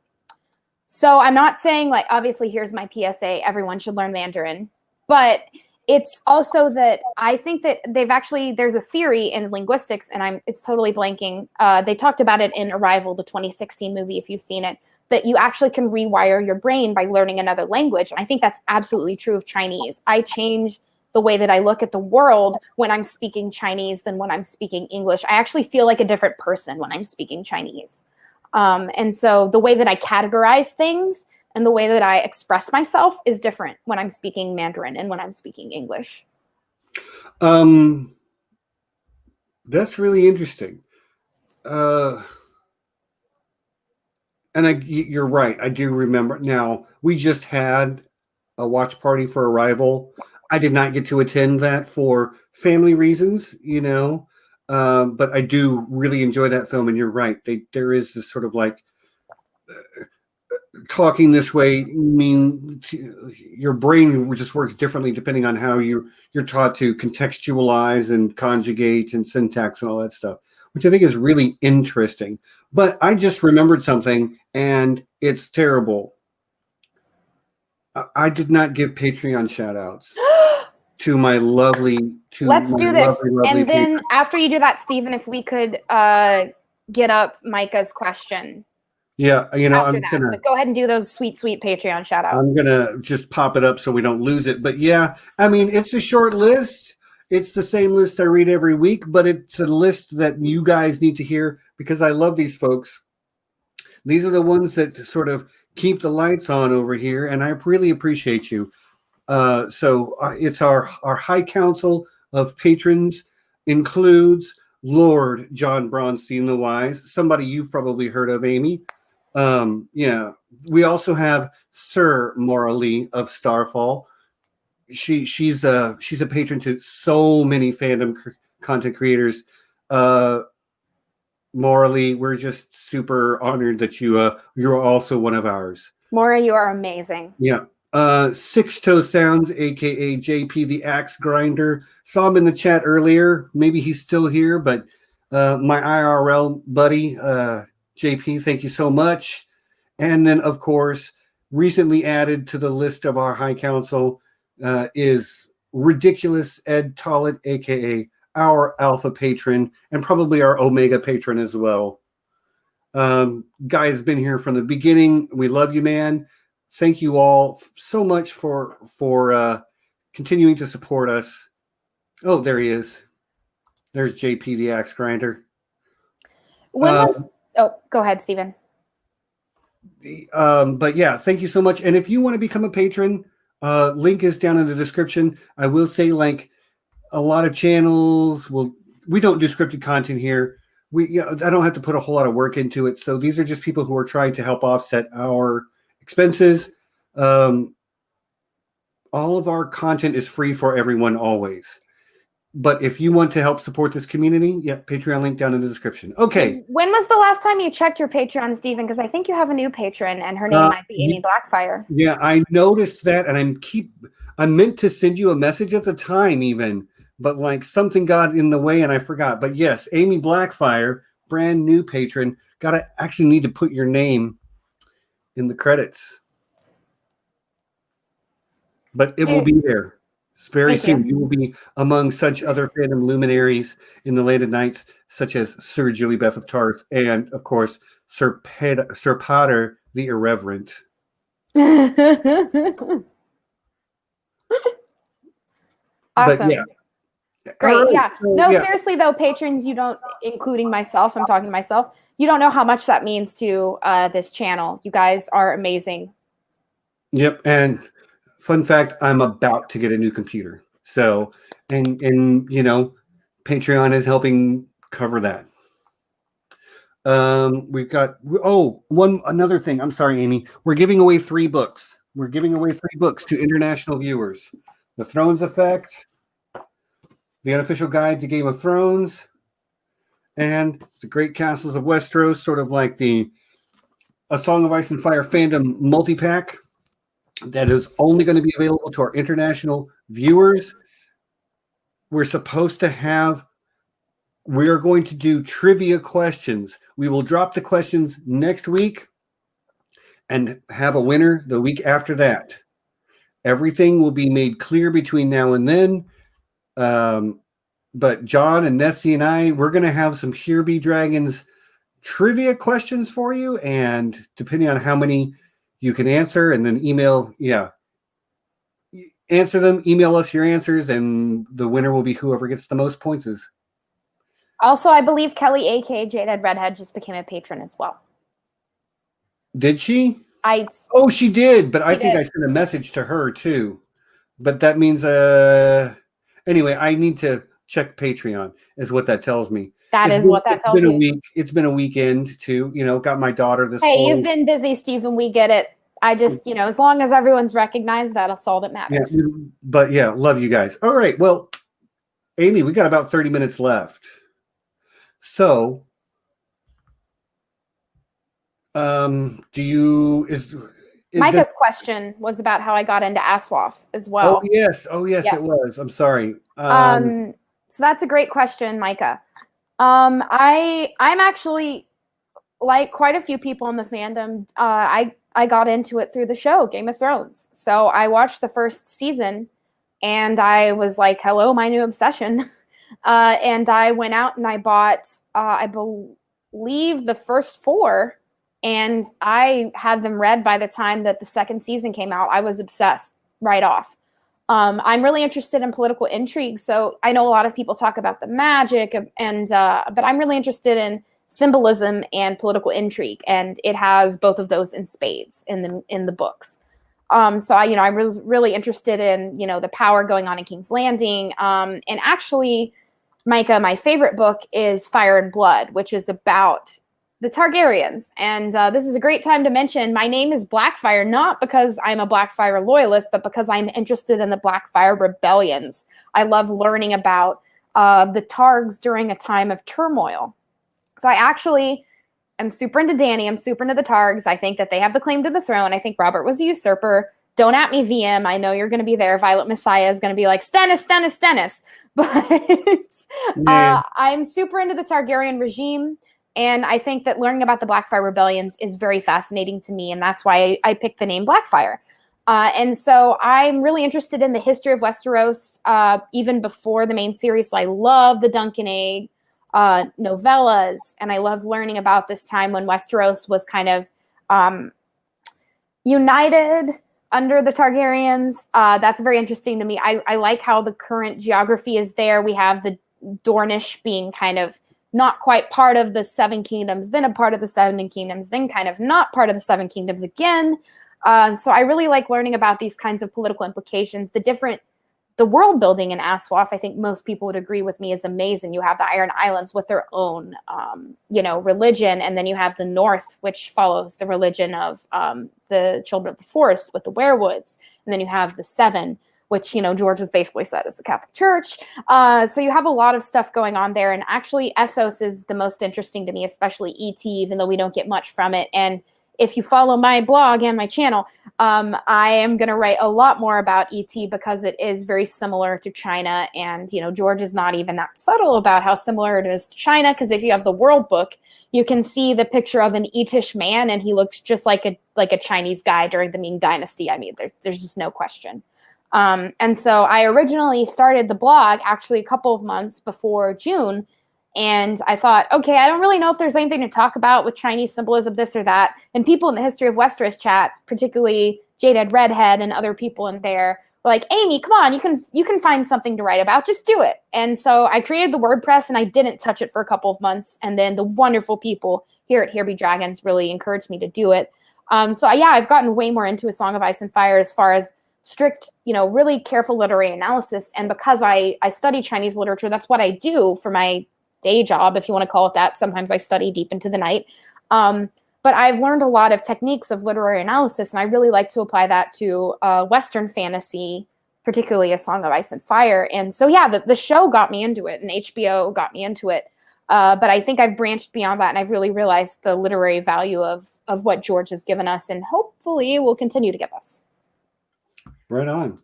So I'm not saying, like, obviously, here's my PSA, everyone should learn Mandarin. But it's also that I think that there's a theory in linguistics, and it's totally blanking. They talked about it in Arrival, the 2016 movie, if you've seen it, that you actually can rewire your brain by learning another language. And I think that's absolutely true of Chinese. I change the way that I look at the world when I'm speaking Chinese than when I'm speaking English. I actually feel like a different person when I'm speaking Chinese. And so the way that I categorize things and the way that I express myself is different when I'm speaking Mandarin and when I'm speaking English. That's really interesting. And you're right. I do remember. Now, we just had a watch party for Arrival. I did not get to attend that for family reasons, but I do really enjoy that film. And you're right. There is this sort of like talking this way. Your brain just works differently depending on how you're taught to contextualize and conjugate and syntax and all that stuff, which I think is really interesting. But I just remembered something, and it's terrible. I did not give Patreon shout-outs to my lovely... Let's do this. Lovely and then patrons. After you do that, Stephen, if we could get up Micah's question. Yeah, but go ahead and do those sweet, sweet Patreon shout-outs. I'm going to just pop it up so we don't lose it. But yeah, it's a short list. It's the same list I read every week, but it's a list that you guys need to hear because I love these folks. These are the ones that sort of keep the lights on over here, and I really appreciate you. So it's our High Council of Patrons includes Lord John Bronsteen the Wise, somebody you've probably heard of, Amy. Yeah, we also have Sir Maura Lee of Starfall. She's a patron to so many fandom content creators. Maura Lee, we're just super honored that you're also one of ours. Maura, you are amazing. Yeah. Sixto Sounds, aka JP the Axe Grinder. Saw him in the chat earlier. Maybe he's still here, but my IRL buddy, JP, thank you so much. And then, of course, recently added to the list of our High Council is Ridiculous Ed Tollett, aka our Alpha patron, and probably our Omega patron as well. Guy has been here from the beginning. We love you, man. Thank you all so much for continuing to support us. Oh, there he is. There's JP the Axe Grinder. Oh, go ahead, Stephen. But yeah, thank you so much. And if you want to become a patron, link is down in the description. I will say, like, a lot of channels we don't do scripted content here. I don't have to put a whole lot of work into it. So these are just people who are trying to help offset our expenses. All of our content is free for everyone always. But if you want to help support this community, Patreon link down in the description. Okay. When was the last time you checked your Patreon, Stephen? Because I think you have a new patron, and her name might be Aemy Blackfyre. Yeah, I noticed that, and I meant to send you a message at the time even, but like something got in the way and I forgot. But yes, Aemy Blackfyre, brand new patron. Actually need to put your name in the credits. But it will be there. Very soon, you will be among such other fandom luminaries in the later nights, such as Sir Julie Beth of Tarth, and of course, Sir Peadar the Irreverant. Awesome. But yeah. Great. Right. Yeah. So, no, seriously though, patrons, you don't, including myself, I'm talking to myself, you don't know how much that means to this channel. You guys are amazing. Yep. And fun fact, I'm about to get a new computer. So, and you know, Patreon is helping cover that. We've got, another thing. I'm sorry, Amy. We're giving away 3 books. We're giving away 3 books to international viewers. The Thrones Effect, The Unofficial Guide to Game of Thrones, and The Great Castles of Westeros, sort of like A Song of Ice and Fire fandom multi-pack. That is only going to be available to our international viewers. We are going to do trivia questions. We will drop the questions next week and have a winner the week after that. Everything will be made clear between now and then. But John and Nessie and I, we're going to have some Here Be Dragons trivia questions for you. And depending on how many you can answer, and then answer them, email us your answers, and the winner will be whoever gets the most points. Also, I believe Kelly, aka Jaded Redhead, just became a patron as well. Did she? She did, but I think I sent a message to her too. But that means anyway, I need to check Patreon, is what that tells me. It's been a weekend too. You know, got my daughter this. Hey, you've been busy, Stephen. We get it. I just, as long as everyone's recognized, that's all that matters. Yeah, but yeah, love you guys. All right, well, Amy, we got about 30 minutes left. So, Micah's question was about how I got into Aswath as well. Oh yes, it was. I'm sorry. So that's a great question, Micah. I'm actually, like quite a few people in the fandom, I got into it through the show Game of Thrones. So I watched the first season and I was like, hello, my new obsession. And I went out and I bought, I believe, the first 4, and I had them read by the time that the second season came out. I was obsessed right off. I'm really interested in political intrigue. So I know a lot of people talk about the magic, but I'm really interested in symbolism and political intrigue, and it has both of those in spades in the books. So I was really interested in the power going on in King's Landing. And actually, Micah, my favorite book is Fire and Blood, which is about the Targaryens. And this is a great time to mention my name is Blackfyre, not because I'm a Blackfyre loyalist, but because I'm interested in the Blackfyre rebellions. I love learning about the Targs during a time of turmoil. So I actually am super into Dany. I'm super into the Targs. I think that they have the claim to the throne. I think Robert was a usurper. Don't at me, VM. I know you're going to be there. Violet Messiah is going to be like, Stennis. But I'm super into the Targaryen regime. And I think that learning about the Blackfyre rebellions is very fascinating to me. And that's why I picked the name Blackfyre. And so I'm really interested in the history of Westeros, even before the main series. So I love the Duncan Egg. novellas, and I love learning about this time when Westeros was kind of united under the Targaryens. That's very interesting to me. I like how the current geography is there. We have the Dornish being kind of not quite part of the Seven Kingdoms, then a part of the Seven Kingdoms, then kind of not part of the Seven Kingdoms again. So I really like learning about these kinds of political implications. The world building in Aswath, I think most people would agree with me, is amazing. You have the Iron Islands with their own, religion, and then you have the North, which follows the religion of the Children of the Forest with the Werewoods, and then you have the Seven, which George has basically said is the Catholic Church. So you have a lot of stuff going on there, and actually Essos is the most interesting to me, especially ET, even though we don't get much from it. And if you follow my blog and my channel, I am going to write a lot more about ET because it is very similar to China. And, George is not even that subtle about how similar it is to China, because if you have the World Book, you can see the picture of an Etish man, and he looks just like a Chinese guy during the Ming Dynasty. I mean, there's just no question. And so I originally started the blog actually a couple of months before June. And I thought, okay, I don't really know if there's anything to talk about with Chinese symbolism, this or that. And people in the History of Westeros chats, particularly Jaded Redhead and other people in there, were like, Amy, come on, you can find something to write about. Just do it. And so I created the WordPress, and I didn't touch it for a couple of months. And then the wonderful people here at Here Be Dragons really encouraged me to do it. I've gotten way more into A Song of Ice and Fire as far as strict, really careful literary analysis. And because I study Chinese literature, that's what I do for my day job, if you want to call it that. Sometimes I study deep into the night. But I've learned a lot of techniques of literary analysis, and I really like to apply that to Western fantasy, particularly A Song of Ice and Fire. And so, the show got me into it, and HBO got me into it. But I think I've branched beyond that, and I've really realized the literary value of what George has given us, and hopefully will continue to give us. Right on.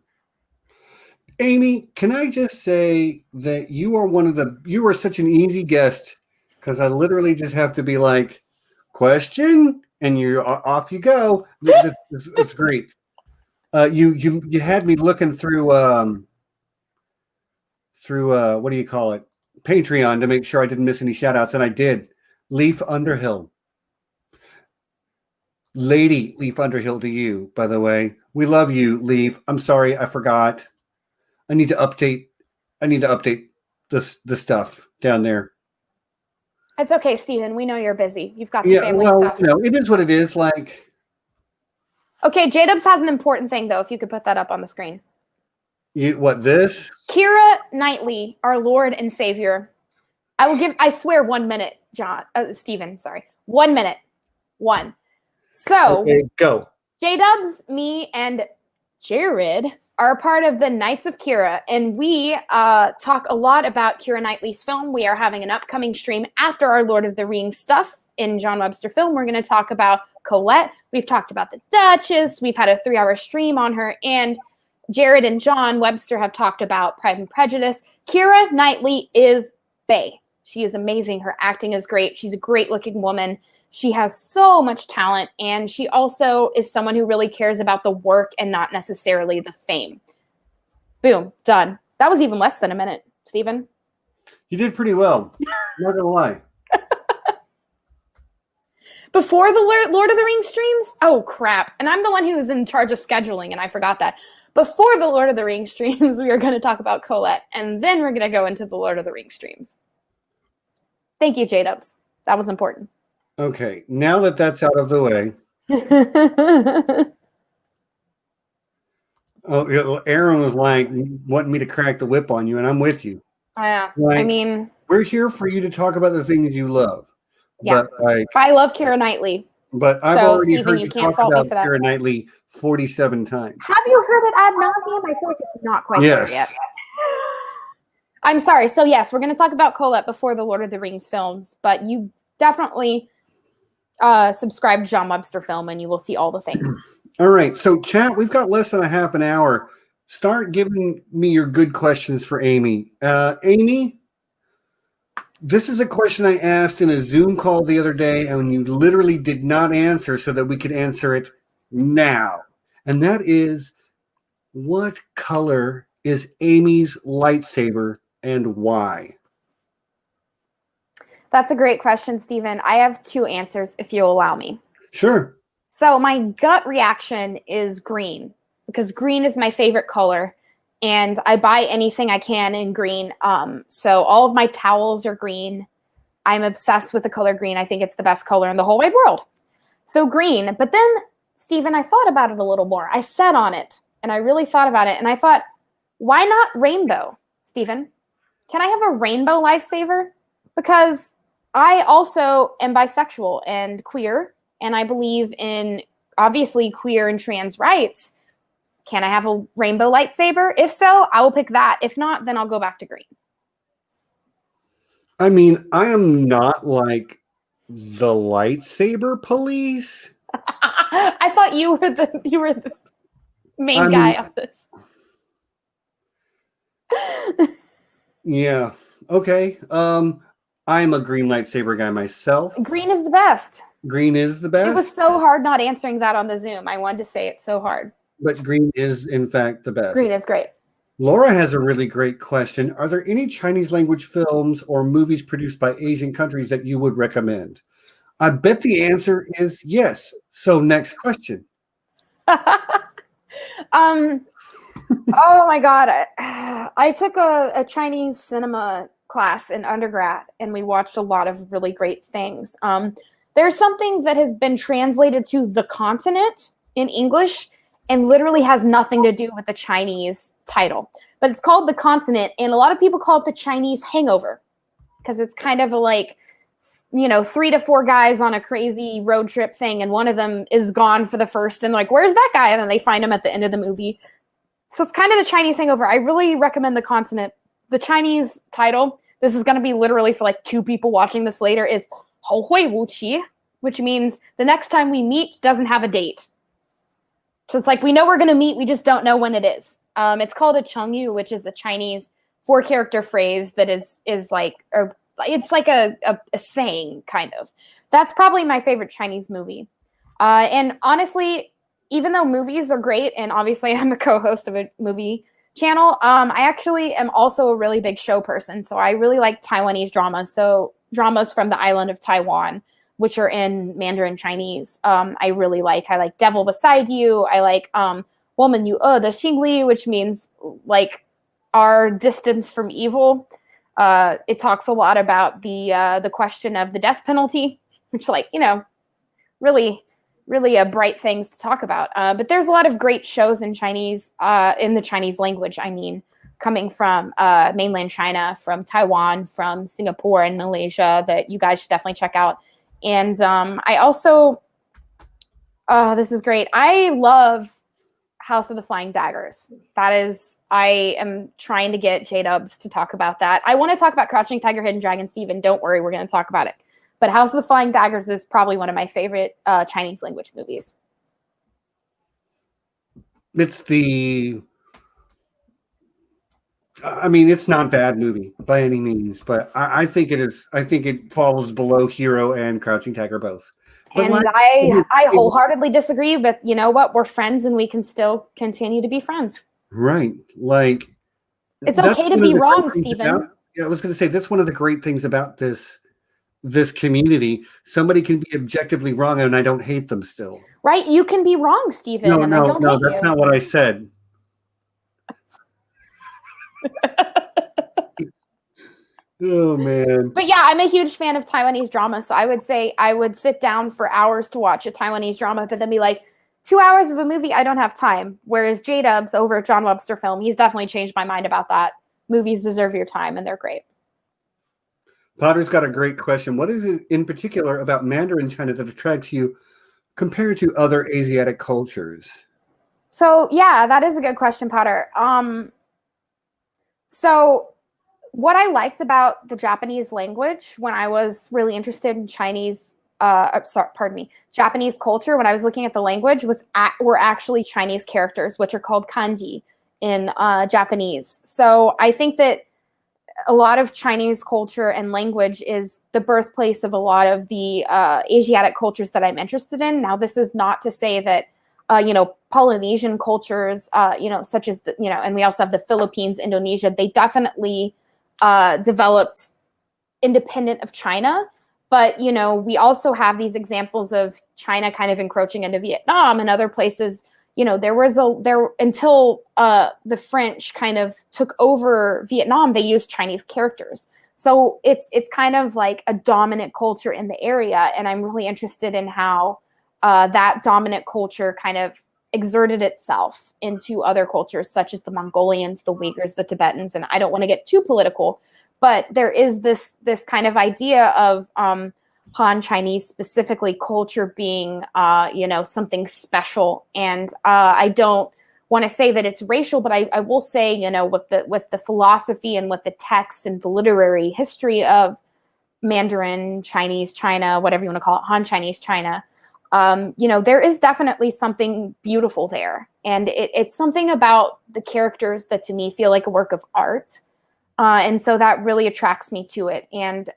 Amy, can I just say that you are such an easy guest, because I literally just have to be like, question, and you're off you go. It's great. You had me looking through what do you call it? Patreon to make sure I didn't miss any shout outs, and I did. Leaf Underhill. Lady Leaf Underhill to you, by the way. We love you, Leaf. I'm sorry, I forgot. I need to update the stuff down there. It's okay, Stephen. We know you're busy. You've got the family stuff. It is what it is. Like, okay, J-Dubs has an important thing, though, if you could put that up on the screen. This? Keira Knightley, our Lord and Savior. I swear 1 minute, Stephen, sorry. 1 minute. One. So, okay, go. J-Dubs, me, and Jared are a part of the Knights of Keira, and we talk a lot about Keira Knightley's film. We are having an upcoming stream after our Lord of the Rings stuff in John Webster film. We're going to talk about Colette. We've talked about the Duchess. We've had a 3-hour stream on her, and Jared and John Webster have talked about Pride and Prejudice. Keira Knightley is bae. She is amazing. Her acting is great. She's a great-looking woman. She has so much talent, and she also is someone who really cares about the work and not necessarily the fame. Boom, done. That was even less than a minute, Stephen. You did pretty well. Not gonna lie. Before the Lord of the Rings streams? Oh, crap. And I'm the one who was in charge of scheduling, and I forgot that. Before the Lord of the Rings streams, we are going to talk about Colette, and then we're going to go into the Lord of the Rings streams. Thank you, J-Dubs. That was important. Okay, now that that's out of the way. Aaron was like wanting me to crack the whip on you, and I'm with you. Yeah, like, I mean, we're here for you to talk about the things you love. Yeah, but I love Keira Knightley. But I've already heard you talk about Keira Knightley 47 times. Have you heard it ad nauseum? I feel like it's not quite there yet. I'm sorry. So yes, we're going to talk about Colette before the Lord of the Rings films, but you definitely subscribe to John Webster Film and you will see all the things. All right. So chat, we've got less than a half an hour. Start giving me your good questions for Amy. Amy, this is a question I asked in a Zoom call the other day, and you literally did not answer so that we could answer it now. And that is, what color is Amy's lightsaber and why? That's a great question, Stephen. I have 2 answers, if you'll allow me. Sure. So my gut reaction is green, because green is my favorite color, and I buy anything I can in green. So all of my towels are green. I'm obsessed with the color green. I think it's the best color in the whole wide world. So green. But then, Stephen, I thought about it a little more. I sat on it, and I really thought about it, and I thought, why not rainbow, Stephen? Can I have a rainbow lifesaver? Because I also am bisexual and queer, and I believe in, obviously, queer and trans rights. Can I have a rainbow lightsaber? If so, I will pick that. If not, then I'll go back to green. I mean, I am not like the lightsaber police. I thought you were the main guy on this. Yeah. Okay. I'm a green lightsaber guy myself. Green is the best. Green is the best. It was so hard not answering that on the Zoom. I wanted to say it so hard. But green is, in fact, the best. Green is great. Laura has a really great question. Are there any Chinese language films or movies produced by Asian countries that you would recommend? I bet the answer is yes. So next question. Oh my God. I took a Chinese cinema class in undergrad, and we watched a lot of really great things. There's something that has been translated to The Continent in English and literally has nothing to do with the Chinese title. But it's called The Continent, and a lot of people call it the Chinese Hangover because it's kind of like, 3 to 4 guys on a crazy road trip thing, and one of them is gone for the first, and like, where's that guy? And then they find him at the end of the movie. So it's kind of the Chinese Hangover. I really recommend The Continent. The Chinese title, this is going to be literally for like 2 people watching this later, is Hou Hui Wu Qi, which means the next time we meet doesn't have a date. So it's like, we know we're going to meet, we just don't know when it is. It's called a chengyu, which is a Chinese 4-character phrase that is like, or it's like a saying, kind of. That's probably my favorite Chinese movie. And honestly, even though movies are great, and obviously I'm a co-host of a movie channel, I actually am also a really big show person. So I really like Taiwanese dramas. So dramas from the island of Taiwan, which are in Mandarin Chinese. I like Devil Beside You. I like Woman Yu De Xingli, which means like our distance from evil. It talks a lot about the question of the death penalty, which really bright things to talk about. But there's a lot of great shows in Chinese, in the Chinese language, coming from mainland China, from Taiwan, from Singapore and Malaysia that you guys should definitely check out. And I also, this is great. I love House of the Flying Daggers. I am trying to get J-Dubs to talk about that. I want to talk about Crouching Tiger, Hidden Dragon, Steven. Don't worry, we're going to talk about it. But House of the Flying Daggers is probably one of my favorite Chinese language movies. It's not a bad movie by any means, but I think it is. I think it falls below Hero and Crouching Tiger both. But and I wholeheartedly disagree, but you know what? We're friends and we can still continue to be friends. Right. Like, it's okay to be wrong, Stephen. I was going to say, that's one of the great things about this community. Somebody can be objectively wrong and I don't hate them still. Right. You can be wrong, Stephen. I don't hate that's not what I said. Oh man. But yeah, I'm a huge fan of Taiwanese drama, so I would say I would sit down for hours to watch a Taiwanese drama, but then be like, 2 hours of a movie, I don't have time. Whereas J-Dubs over at John Webster Film, he's definitely changed my mind about that. Movies deserve your time, and they're great. Potter's got a great question. What is it in particular about Mandarin China that attracts you compared to other Asiatic cultures? So yeah, that is a good question, Potter. So what I liked about the Japanese language when I was really interested in Japanese culture, when I was looking at the language, were actually Chinese characters, which are called kanji in Japanese. So I think that a lot of Chinese culture and language is the birthplace of a lot of the Asiatic cultures that I'm interested in. Now, this is not to say that Polynesian cultures, such as and we also have the Philippines, Indonesia, they definitely developed independent of China. But, you know, we also have these examples of China kind of encroaching into Vietnam and other places. You know, until the French kind of took over Vietnam, they used Chinese characters. So it's kind of like a dominant culture in the area. And I'm really interested in how that dominant culture kind of exerted itself into other cultures, such as the Mongolians, the Uyghurs, the Tibetans. And I don't want to get too political, but there is this kind of idea of Han Chinese, specifically culture being, you know, something special. And I don't want to say that it's racial, but I will say, you know, with the philosophy and with the texts and the literary history of Mandarin Chinese China, whatever you want to call it, Han Chinese China, you know, there is definitely something beautiful there. And it's something about the characters that to me feel like a work of art. And so that really attracts me to it. And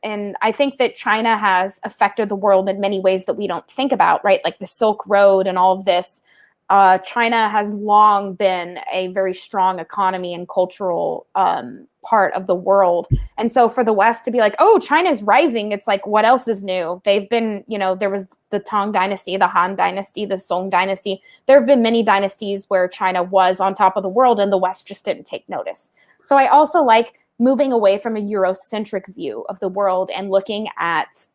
I think that China has affected the world in many ways that we don't think about, right? Like the Silk Road and all of this. China has long been a very strong economy and cultural part of the world. And so for the West to be like, oh, China's rising, it's like, what else is new? They've been, you know, there was the Tang Dynasty, the Han Dynasty, the Song Dynasty. There have been many dynasties where China was on top of the world and the West just didn't take notice. So I also like moving away from a Eurocentric view of the world and looking at,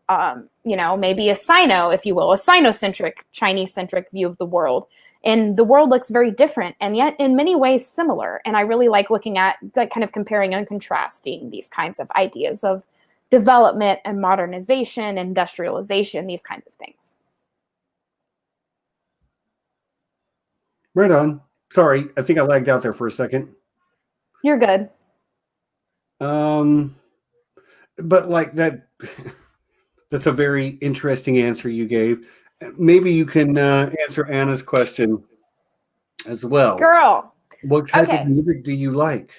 you know, maybe a Sino, if you will, a Sinocentric, Chinese-centric view of the world. And the world looks very different and yet in many ways similar. And I really like looking at that, kind of comparing and contrasting these kinds of ideas of development and modernization, industrialization, these kinds of things. Right on. Sorry, I think I lagged out there for a second. You're good. But like that, that's a very interesting answer you gave. Maybe you can answer Anna's question as well. Girl. What type of music do you like?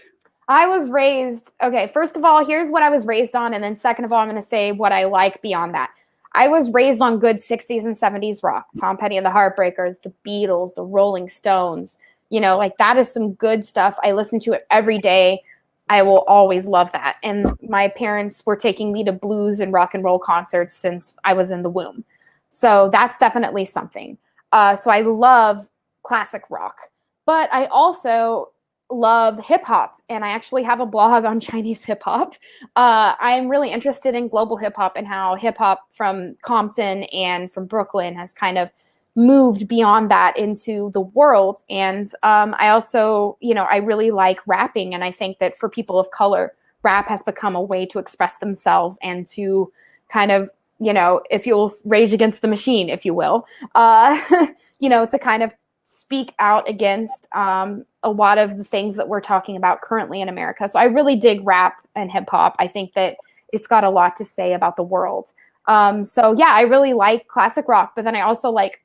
I was raised, okay, first of all, here's what I was raised on. And then second of all, I'm going to say what I like beyond that. I was raised on good 60s and 70s rock. Tom Petty and the Heartbreakers, the Beatles, the Rolling Stones. You know, like that is some good stuff. I listen to it every day. I will always love that. And my parents were taking me to blues and rock and roll concerts since I was in the womb. So that's definitely something. So I love classic rock, but I also love hip hop. And I actually have a blog on Chinese hip hop. I'm really interested in global hip hop and how hip hop from Compton and from Brooklyn has kind of moved beyond that into the world. And I also, you know, I really like rapping. And I think that for people of color, rap has become a way to express themselves and to kind of, you know, if you'll rage against the machine, if you will, you know, to kind of speak out against a lot of the things that we're talking about currently in America. So I really dig rap and hip hop. I think that it's got a lot to say about the world. So yeah, I really like classic rock, but then I also like,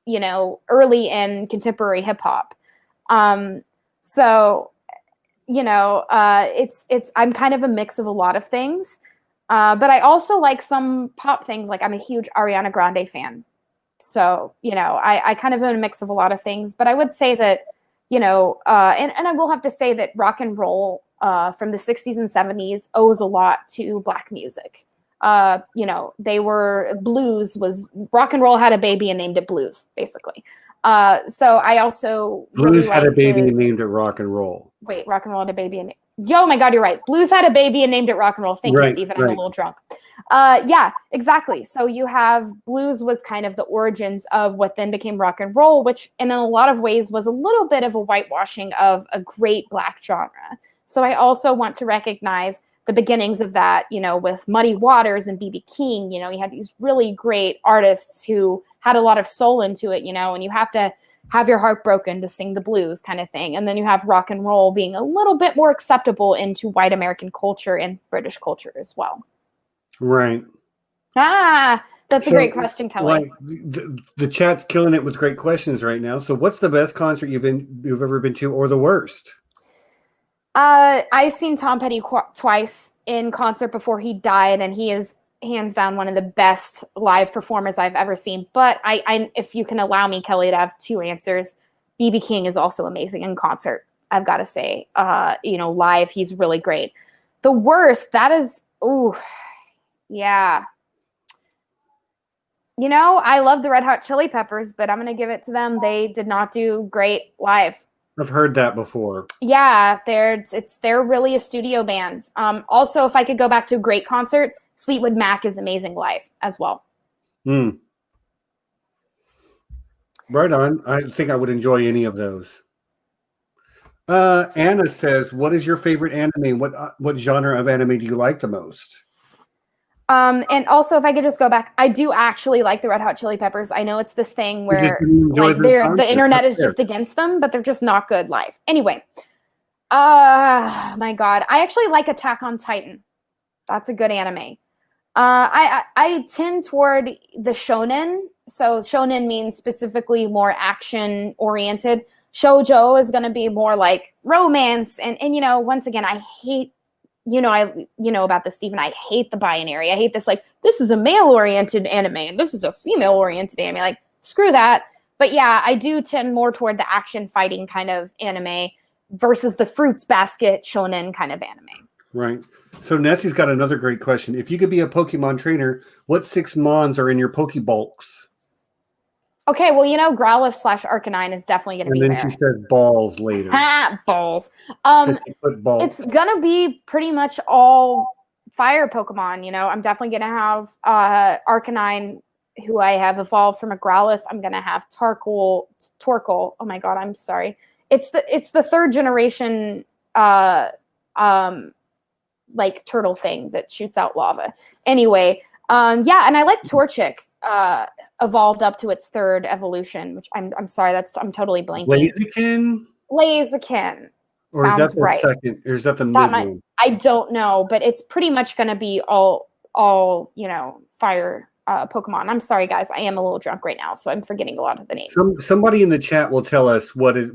you know, early and contemporary hip hop. So, you know, I'm kind of a mix of a lot of things. But I also like some pop things. Like I'm a huge Ariana Grande fan. So, you know, I kind of am a mix of a lot of things, but I would say that, you know, and I will have to say that rock and roll from the 60s and 70s owes a lot to Black music. You know, rock and roll had a baby and named it blues, basically. So I also blues had a baby and named it rock and roll. Wait, rock and roll had a baby and oh my God, you're right. Blues had a baby and named it rock and roll. Thank you, Stephen. I'm a little drunk. Yeah, exactly. So you have blues was kind of the origins of what then became rock and roll, which in a lot of ways was a little bit of a whitewashing of a great Black genre. So I also want to recognize the beginnings of that, you know, with Muddy Waters and B.B. King. You know, you had these really great artists who had a lot of soul into it, you know, and you have to have your heart broken to sing the blues kind of thing. And then you have rock and roll being a little bit more acceptable into white American culture and British culture as well. Right. That's a great question, Kelly. Like the chat's killing it with great questions right now. So what's the best concert you've ever been to, or the worst? I've seen Tom Petty twice in concert before he died, and he is hands down one of the best live performers I've ever seen. But I if you can allow me, Kelly, to have two answers, B.B. King is also amazing in concert. I've got to say, you know, live, he's really great. The worst, that is, Yeah. You know, I love the Red Hot Chili Peppers, but I'm going to give it to them. They did not do great live. I've heard that before. Yeah, they're really a studio band. Also, if I could go back to a great concert, Fleetwood Mac is amazing live as well. Right on. I think I would enjoy any of those. Anna says, "What is your favorite anime? What genre of anime do you like the most?" And also, if I could just go back, I do actually like the Red Hot Chili Peppers. I know it's this thing where like the internet is just against them, but they're just not good live. Anyway, my God, I actually like Attack on Titan. That's a good anime. I tend toward the shonen. So shonen means specifically more action oriented. Shoujo is going to be more like romance. And you know, once again, I hate, you know about this, Stephen. I hate the binary. I hate this, like, this is a male-oriented anime and this is a female-oriented anime. Like, screw that. But yeah, I do tend more toward the action fighting kind of anime versus the fruits basket shonen kind of anime. Right. So Nessie's got another great question. If you could be a Pokemon trainer, what 6 Mons are in your Pokebulks? Okay, well, you know, Growlithe / Arcanine is definitely going to be there. And then she says balls later. Balls. Balls. It's going to be pretty much all fire Pokemon, you know. I'm definitely going to have Arcanine, who I have evolved from a Growlithe. I'm going to have Torkoal. Oh my God, I'm sorry. It's the 3rd generation like turtle thing that shoots out lava. Anyway, yeah, and I like Torchic. Evolved up to its 3rd evolution, which I'm sorry, I'm totally blanking. Blaziken. Or sounds is that the right. second? Or is that the mid one? I don't know, but it's pretty much going to be all you know, fire Pokemon. I'm sorry, guys. I am a little drunk right now, so I'm forgetting a lot of the names. Somebody in the chat will tell us what the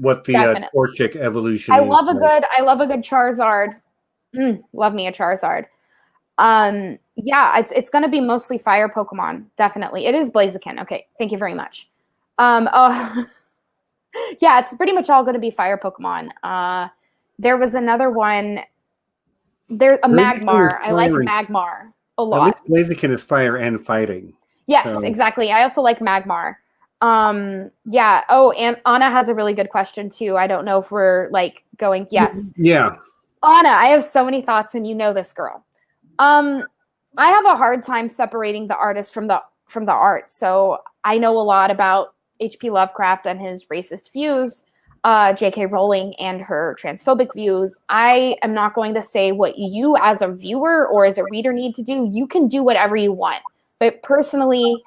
Torchic evolution is. I love a good Charizard. Love me a Charizard. Yeah, it's going to be mostly fire Pokemon. Definitely. It is Blaziken. Okay. Thank you very much. Yeah, it's pretty much all going to be fire Pokemon. There was another one. There's a Magmar. I like Magmar a lot. Blaziken is fire and fighting. Yes, exactly. I also like Magmar. Yeah. Oh, and Anna has a really good question too. I don't know if we're like going. Yes. Yeah. Anna, I have so many thoughts, and you know this, girl. I have a hard time separating the artist from the art. So I know a lot about H.P. Lovecraft and his racist views, J.K. Rowling and her transphobic views. I am not going to say what you as a viewer or as a reader need to do. You can do whatever you want. But personally,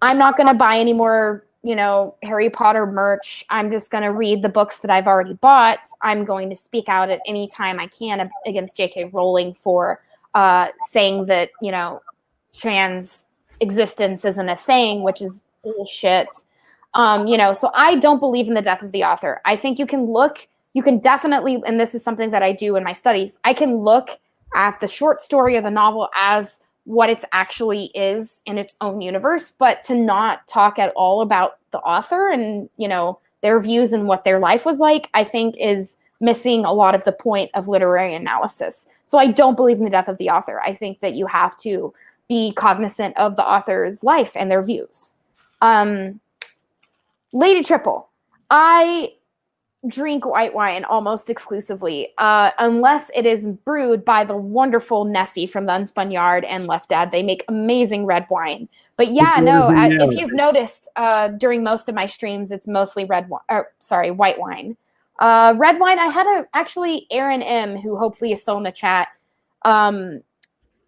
I'm not going to buy any more, you know, Harry Potter merch. I'm just going to read the books that I've already bought. I'm going to speak out at any time I can against J.K. Rowling for saying that, you know, trans existence isn't a thing, which is bullshit. You know, so I don't believe in the death of the author. I think you can definitely, and this is something that I do in my studies, I can look at the short story or the novel as what it actually is in its own universe, but to not talk at all about the author and, you know, their views and what their life was like, I think is missing a lot of the point of literary analysis. So I don't believe in the death of the author. I think that you have to be cognizant of the author's life and their views. Lady Triple, I drink white wine almost exclusively, unless it is brewed by the wonderful Nessie from the Unspun Yard and Left Dad. They make amazing red wine. But yeah, no, if you've noticed, during most of my streams, it's mostly white wine. Red wine, I had actually Aaron M, who hopefully is still in the chat.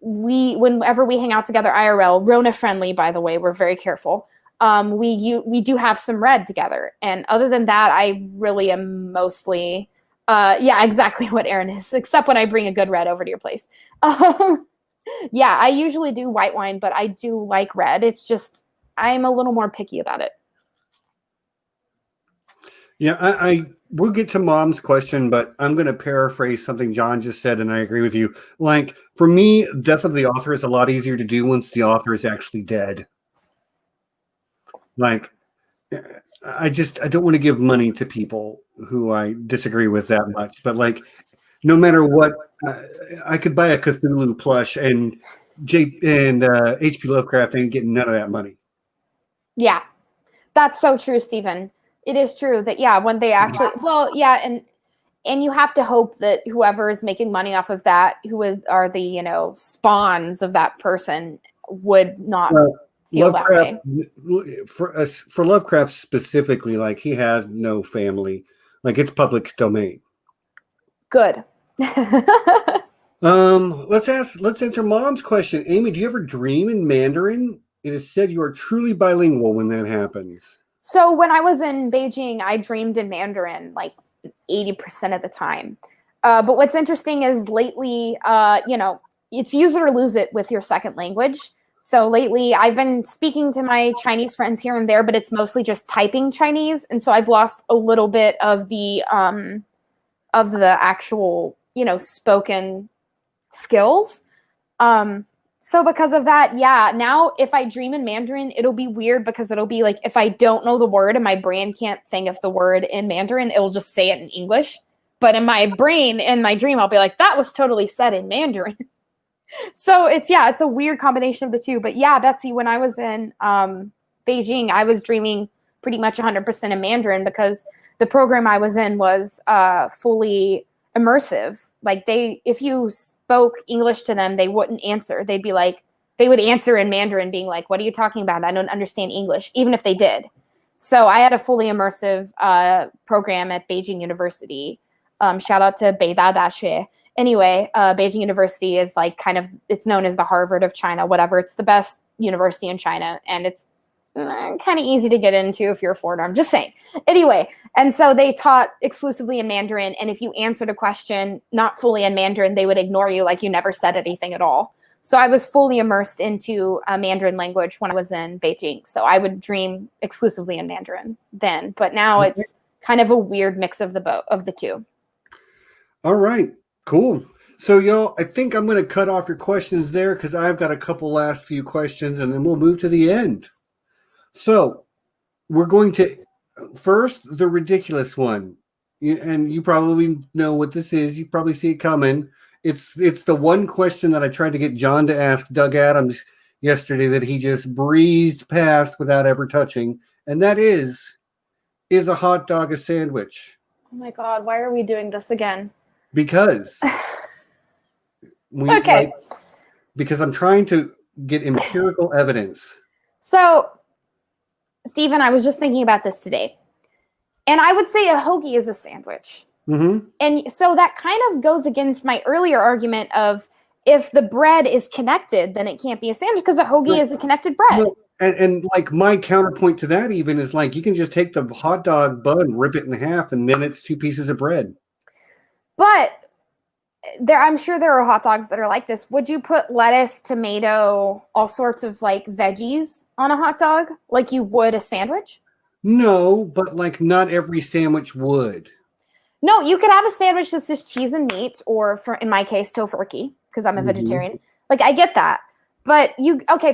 Whenever we hang out together IRL, Rona friendly, by the way, we're very careful. We do have some red together. And other than that, I really am mostly, yeah, exactly what Aaron is, except when I bring a good red over to your place. Yeah, I usually do white wine, but I do like red. It's just, I'm a little more picky about it. Yeah, we'll get to Mom's question, but I'm going to paraphrase something John just said, and I agree with you. Like, for me, death of the author is a lot easier to do once the author is actually dead. Like, I don't want to give money to people who I disagree with that much. But, like, no matter what, I could buy a Cthulhu plush and H.P. Lovecraft ain't getting none of that money. Yeah, that's so true, Stephen. It is true that, when they actually, and you have to hope that whoever is making money off of that, are the, spawns of that person, would not feel Lovecraft, that way. For Lovecraft specifically, like, he has no family. Like, it's public domain. Good. Let's answer Mom's question. Amy, do you ever dream in Mandarin? It is said you are truly bilingual when that happens. So when I was in Beijing, I dreamed in Mandarin like 80% of the time. But what's interesting is lately, it's use it or lose it with your second language. So lately I've been speaking to my Chinese friends here and there, but it's mostly just typing Chinese. And so I've lost a little bit of the actual, spoken skills. So because of that, now if I dream in Mandarin, it'll be weird because it'll be like, if I don't know the word and my brain can't think of the word in Mandarin, it'll just say it in English. But in my brain, in my dream, I'll be like, that was totally said in Mandarin. So it's a weird combination of the two. But Betsy, when I was in Beijing, I was dreaming pretty much 100% in Mandarin because the program I was in was fully immersive. Like if you spoke English to them, they wouldn't answer. They'd be like, they would answer in Mandarin being like, what are you talking about? I don't understand English, even if they did. So I had a fully immersive program at Beijing University. Shout out to Peadar the Irreverant. Anyway, Beijing University is like it's known as the Harvard of China, whatever. It's the best university in China. And it's kind of easy to get into if you're a foreigner. I'm just saying. Anyway, and so they taught exclusively in Mandarin. And if you answered a question not fully in Mandarin, they would ignore you like you never said anything at all. So I was fully immersed into Mandarin language when I was in Beijing. So I would dream exclusively in Mandarin then. But now it's kind of a weird mix of the two. All right, cool. So, y'all, I think I'm going to cut off your questions there because I've got a couple last few questions, and then we'll move to the end. So, we're going to first the ridiculous one, and you probably know what this is. You probably see it coming. It's the one question that I tried to get John to ask Doug Adams yesterday that he just breezed past without ever touching, and that is a hot dog a sandwich? Oh my God, why are we doing this again? Because because I'm trying to get empirical evidence. So, Stephen, I was just thinking about this today. And I would say a hoagie is a sandwich. Mm-hmm. And so that kind of goes against my earlier argument of if the bread is connected, then it can't be a sandwich because a hoagie is a connected bread. No, and like my counterpoint to that even is like you can just take the hot dog bun, rip it in half, and then it's two pieces of bread. But I'm sure there are hot dogs that are like this. Would you put lettuce, tomato, all sorts of like veggies on a hot dog like you would a sandwich? No, but like not every sandwich would. No, you could have a sandwich that's just cheese and meat, or in my case, tofurkey, because I'm a vegetarian. Like I get that. But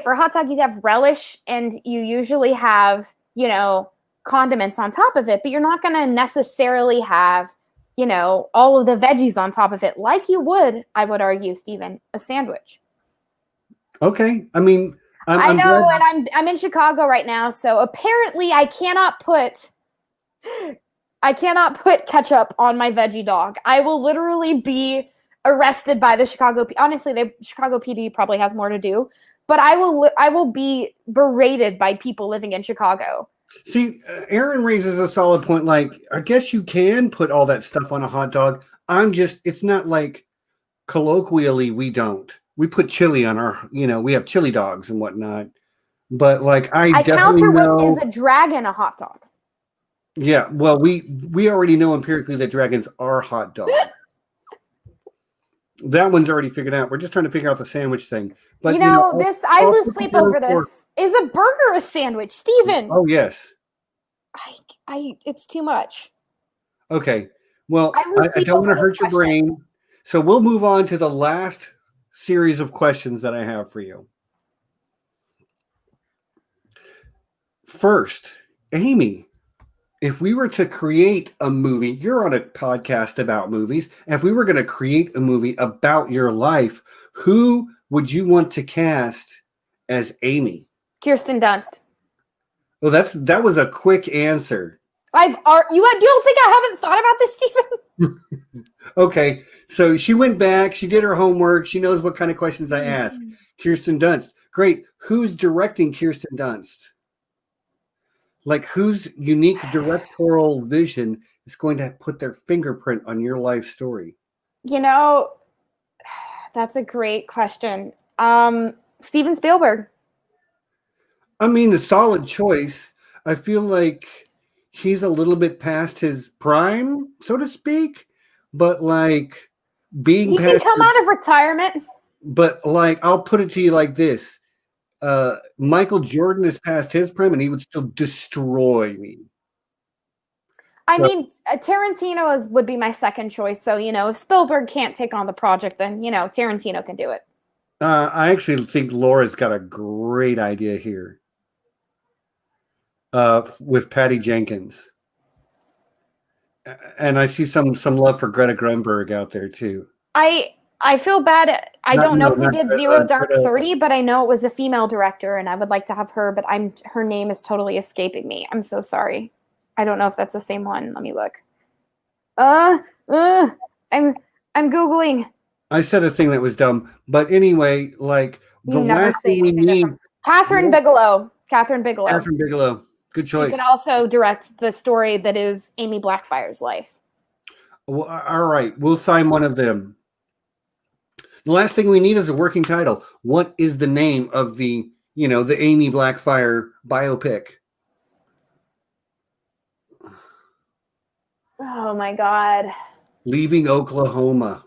for a hot dog, you have relish and you usually have, condiments on top of it, but you're not going to necessarily have all of the veggies on top of it like you would, I would argue, Stephen, a sandwich. Okay. I mean, I know, and I'm in Chicago right now, so apparently I cannot put ketchup on my veggie dog. I will literally be arrested by the Chicago. Honestly, the Chicago PD probably has more to do, but I will be berated by people living in Chicago. See, Aaron raises a solid point. Like, I guess you can put all that stuff on a hot dog. It's not like colloquially we don't. We put chili on our, we have chili dogs and whatnot. But like, I definitely counter know. With, is a dragon a hot dog? Yeah, well, we already know empirically that dragons are hot dogs. That one's already figured out. We're just trying to figure out the sandwich thing. But I lose sleep over this. Is a burger a sandwich, Stephen? Oh yes. It's too much. Okay. Well, I don't want to hurt your brain, so we'll move on to the last series of questions that I have for you. First, Amy, if we were to create a movie, you're on a podcast about movies. If we were going to create a movie about your life, who would you want to cast as Aemy? Kirsten Dunst. Well, that was a quick answer. You don't think I haven't thought about this, Stephen? Okay, so she went back. She did her homework. She knows what kind of questions I ask. Kirsten Dunst. Great. Who's directing Kirsten Dunst? Like, whose unique directorial vision is going to put their fingerprint on your life story? You know, that's a great question. Steven Spielberg. I mean, a solid choice. I feel like he's a little bit past his prime, so to speak, but like being he can come out of retirement. But like, I'll put it to you like this. Michael Jordan is past his prime and he would still destroy me. I mean, Tarantino would be my second choice. So, if Spielberg can't take on the project, then, Tarantino can do it. I actually think Laura's got a great idea here with Patty Jenkins. And I see some love for Greta Grunberg out there, too. I feel bad. I don't know who did Zero Dark 30, but I know it was a female director, and I would like to have her, but her name is totally escaping me. I'm so sorry. I don't know if that's the same one. Let me look. I'm Googling. I said a thing that was dumb, but anyway, like the last thing we need. Catherine Bigelow. Catherine Bigelow. Good choice. She can also direct the story that is Aemy Blackfyre's life. Well, all right, we'll sign one of them. The last thing we need is a working title. What is the name of the Aemy Blackfyre biopic? Oh my God. Leaving Oklahoma.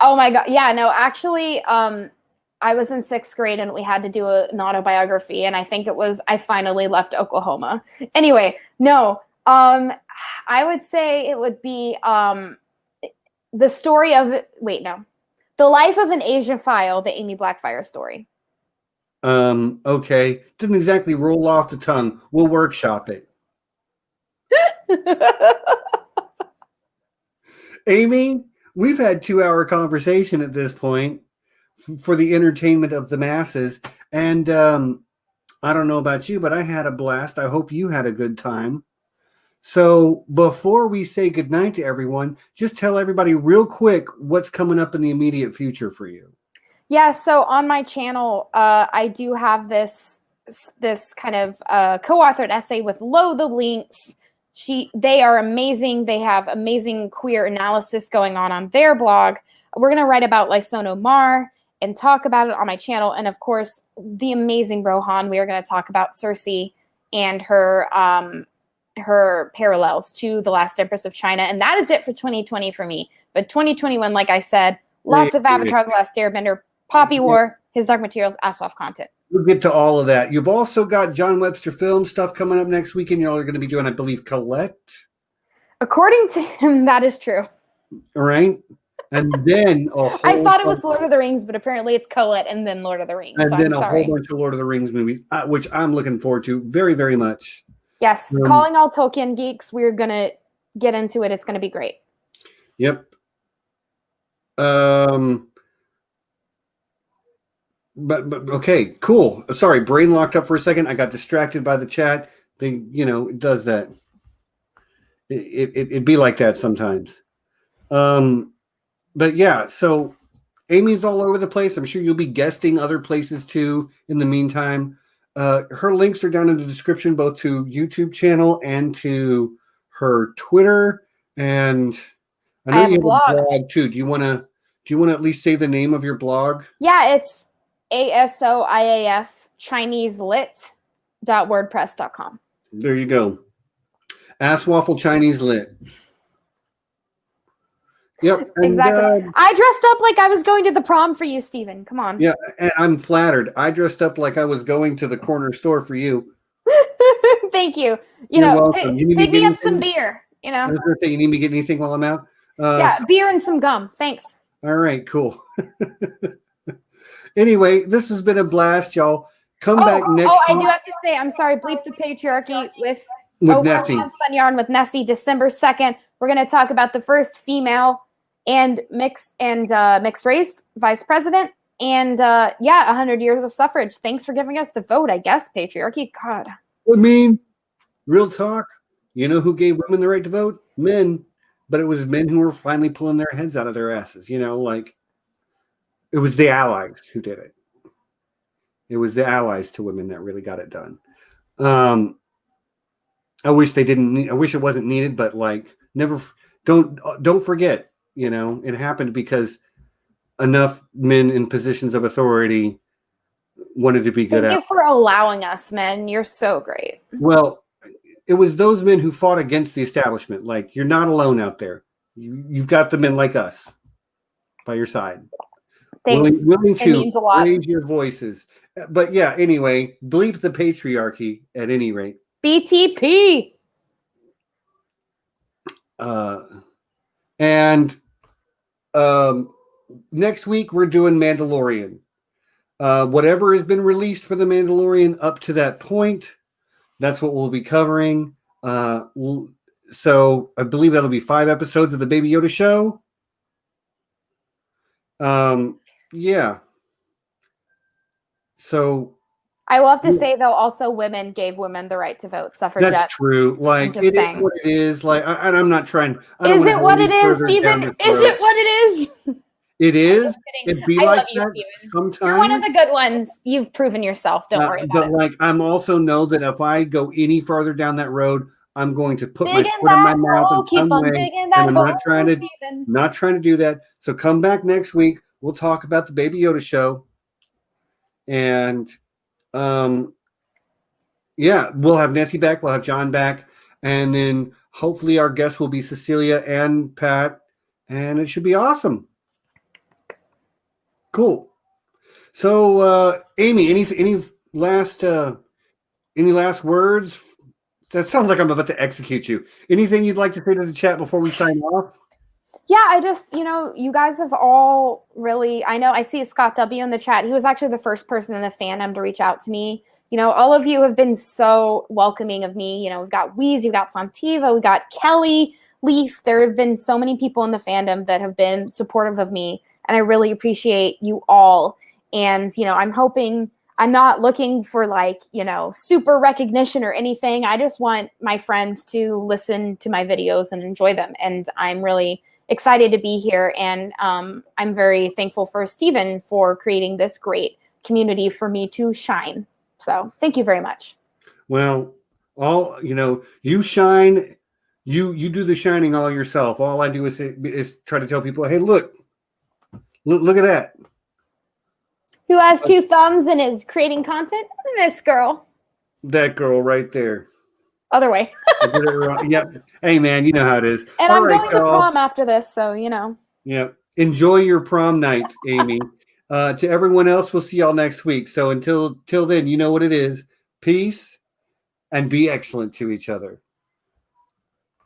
Oh my God. Yeah, no, actually, I was in 6th grade and we had to do an autobiography, and I think it was I Finally Left Oklahoma. Anyway, no. I would say it would be the story of The Life of an Asiaphile, the Aemy Blackfyre story. Okay. Didn't exactly roll off the tongue. We'll workshop it. Aemy, we've had 2-hour conversation at this point for the entertainment of the masses. And I don't know about you, but I had a blast. I hope you had a good time. So before we say goodnight to everyone, just tell everybody real quick what's coming up in the immediate future for you. Yeah, so on my channel, I do have this kind of co-authored essay with loads of links. They are amazing. They have amazing queer analysis going on their blog. We're going to write about Lysono Mar and talk about it on my channel. And of course, the amazing Rohan. We are going to talk about Cersei and her parallels to The Last Empress of China. And that is it for 2020 for me. But 2021, like I said, lots of Avatar: The Last Airbender, Poppy War, His Dark Materials, Aswaf content. We'll get to all of that. You've also got John Webster film stuff coming up next weekend. Y'all are going to be doing, I believe, Colette. According to him, that is true. All right. And then I thought it was Lord of the Rings, but apparently it's Colette and then Lord of the Rings. And then a whole bunch of Lord of the Rings movies, which I'm looking forward to very, very much. Yes. Calling all Tolkien geeks. We're going to get into it. It's going to be great. Yep. But okay, cool. Sorry, brain locked up for a second. I got distracted by the chat. It does that. It'd be like that sometimes. But yeah, so Amy's all over the place. I'm sure you'll be guesting other places too in the meantime. Her links are down in the description, both to YouTube channel and to her Twitter. And I know you have a blog too. Do you want to at least say the name of your blog? Yeah, it's ASOIAF ChineseLit.wordpress.com. There you go. Asswaffle Chinese Lit. Yep. And, exactly. I dressed up like I was going to the prom for you, Stephen. Come on. Yeah, and I'm flattered. I dressed up like I was going to the corner store for you. Thank you. You're pick me up some beer. I was going to say, you need me to get anything while I'm out? Yeah, beer and some gum. Thanks. All right, cool. Anyway, this has been a blast, y'all. Come back next week. I do have to say, I'm sorry, Bleep the Patriarchy with Nessie. Unspun Yarn with Nessie, December 2nd. We're going to talk about the first female and mixed race vice president. And yeah, 100 years of suffrage. Thanks for giving us the vote, I guess, patriarchy. God. I mean, real talk. You know who gave women the right to vote? Men. But it was men who were finally pulling their heads out of their asses. You know, like it was the allies who did it. It was the allies to women that really got it done. I wish they didn't. I wish it wasn't needed, but like, never. Don't forget. You know, it happened because enough men in positions of authority wanted to be good. Thank you for allowing us, men. You're so great. Well, it was those men who fought against the establishment. Like, you're not alone out there. You've got the men like us by your side. Thanks. Willing to raise your voices. But yeah, anyway, bleep the patriarchy at any rate. BTP. And next week we're doing Mandalorian. Whatever has been released for the Mandalorian up to that point, that's what we'll be covering. So I believe that'll be 5 episodes of the Baby Yoda show. Yeah. So I will have to say, though, also women gave women the right to vote. Suffragettes. That's true. Like, it is what it is. Like, I'm not trying. Is it what it is, Stephen? Is it what it is? It is. It'd be like that sometimes. You're one of the good ones. You've proven yourself. Don't worry about it. But like, I'm also know that if I go any further down that road, I'm going to put my foot in my mouth in some way, and I'm not trying to do that. So come back next week. We'll talk about the Baby Yoda show, and yeah, we'll have Nessie back. We'll have John back, and then hopefully our guests will be Cecilia and Pat, and it should be awesome. Cool. So, Amy, any last words? That sounds like I'm about to execute you. Anything you'd like to say to the chat before we sign off? Yeah, I just, you guys have all really, I see Scott W in the chat. He was actually the first person in the fandom to reach out to me. All of you have been so welcoming of me. We've got Weez, we've got Santiva, we got Kelly, Leaf. There have been so many people in the fandom that have been supportive of me, and I really appreciate you all. And, I'm not looking for super recognition or anything. I just want my friends to listen to my videos and enjoy them. And I'm really excited to be here. And I'm very thankful for Stephen for creating this great community for me to shine. So thank you very much. Well, you shine, you do the shining all yourself. All I do is try to tell people, hey, look at that. Who has 2 thumbs and is creating content? This girl. That girl right there. Other way. I did it wrong. Yep. Hey, man, you know how it is. And I'm going to prom after this, so Yep. Enjoy your prom night, Amy. To everyone else, we'll see y'all next week. So until then, you know what it is. Peace and be excellent to each other.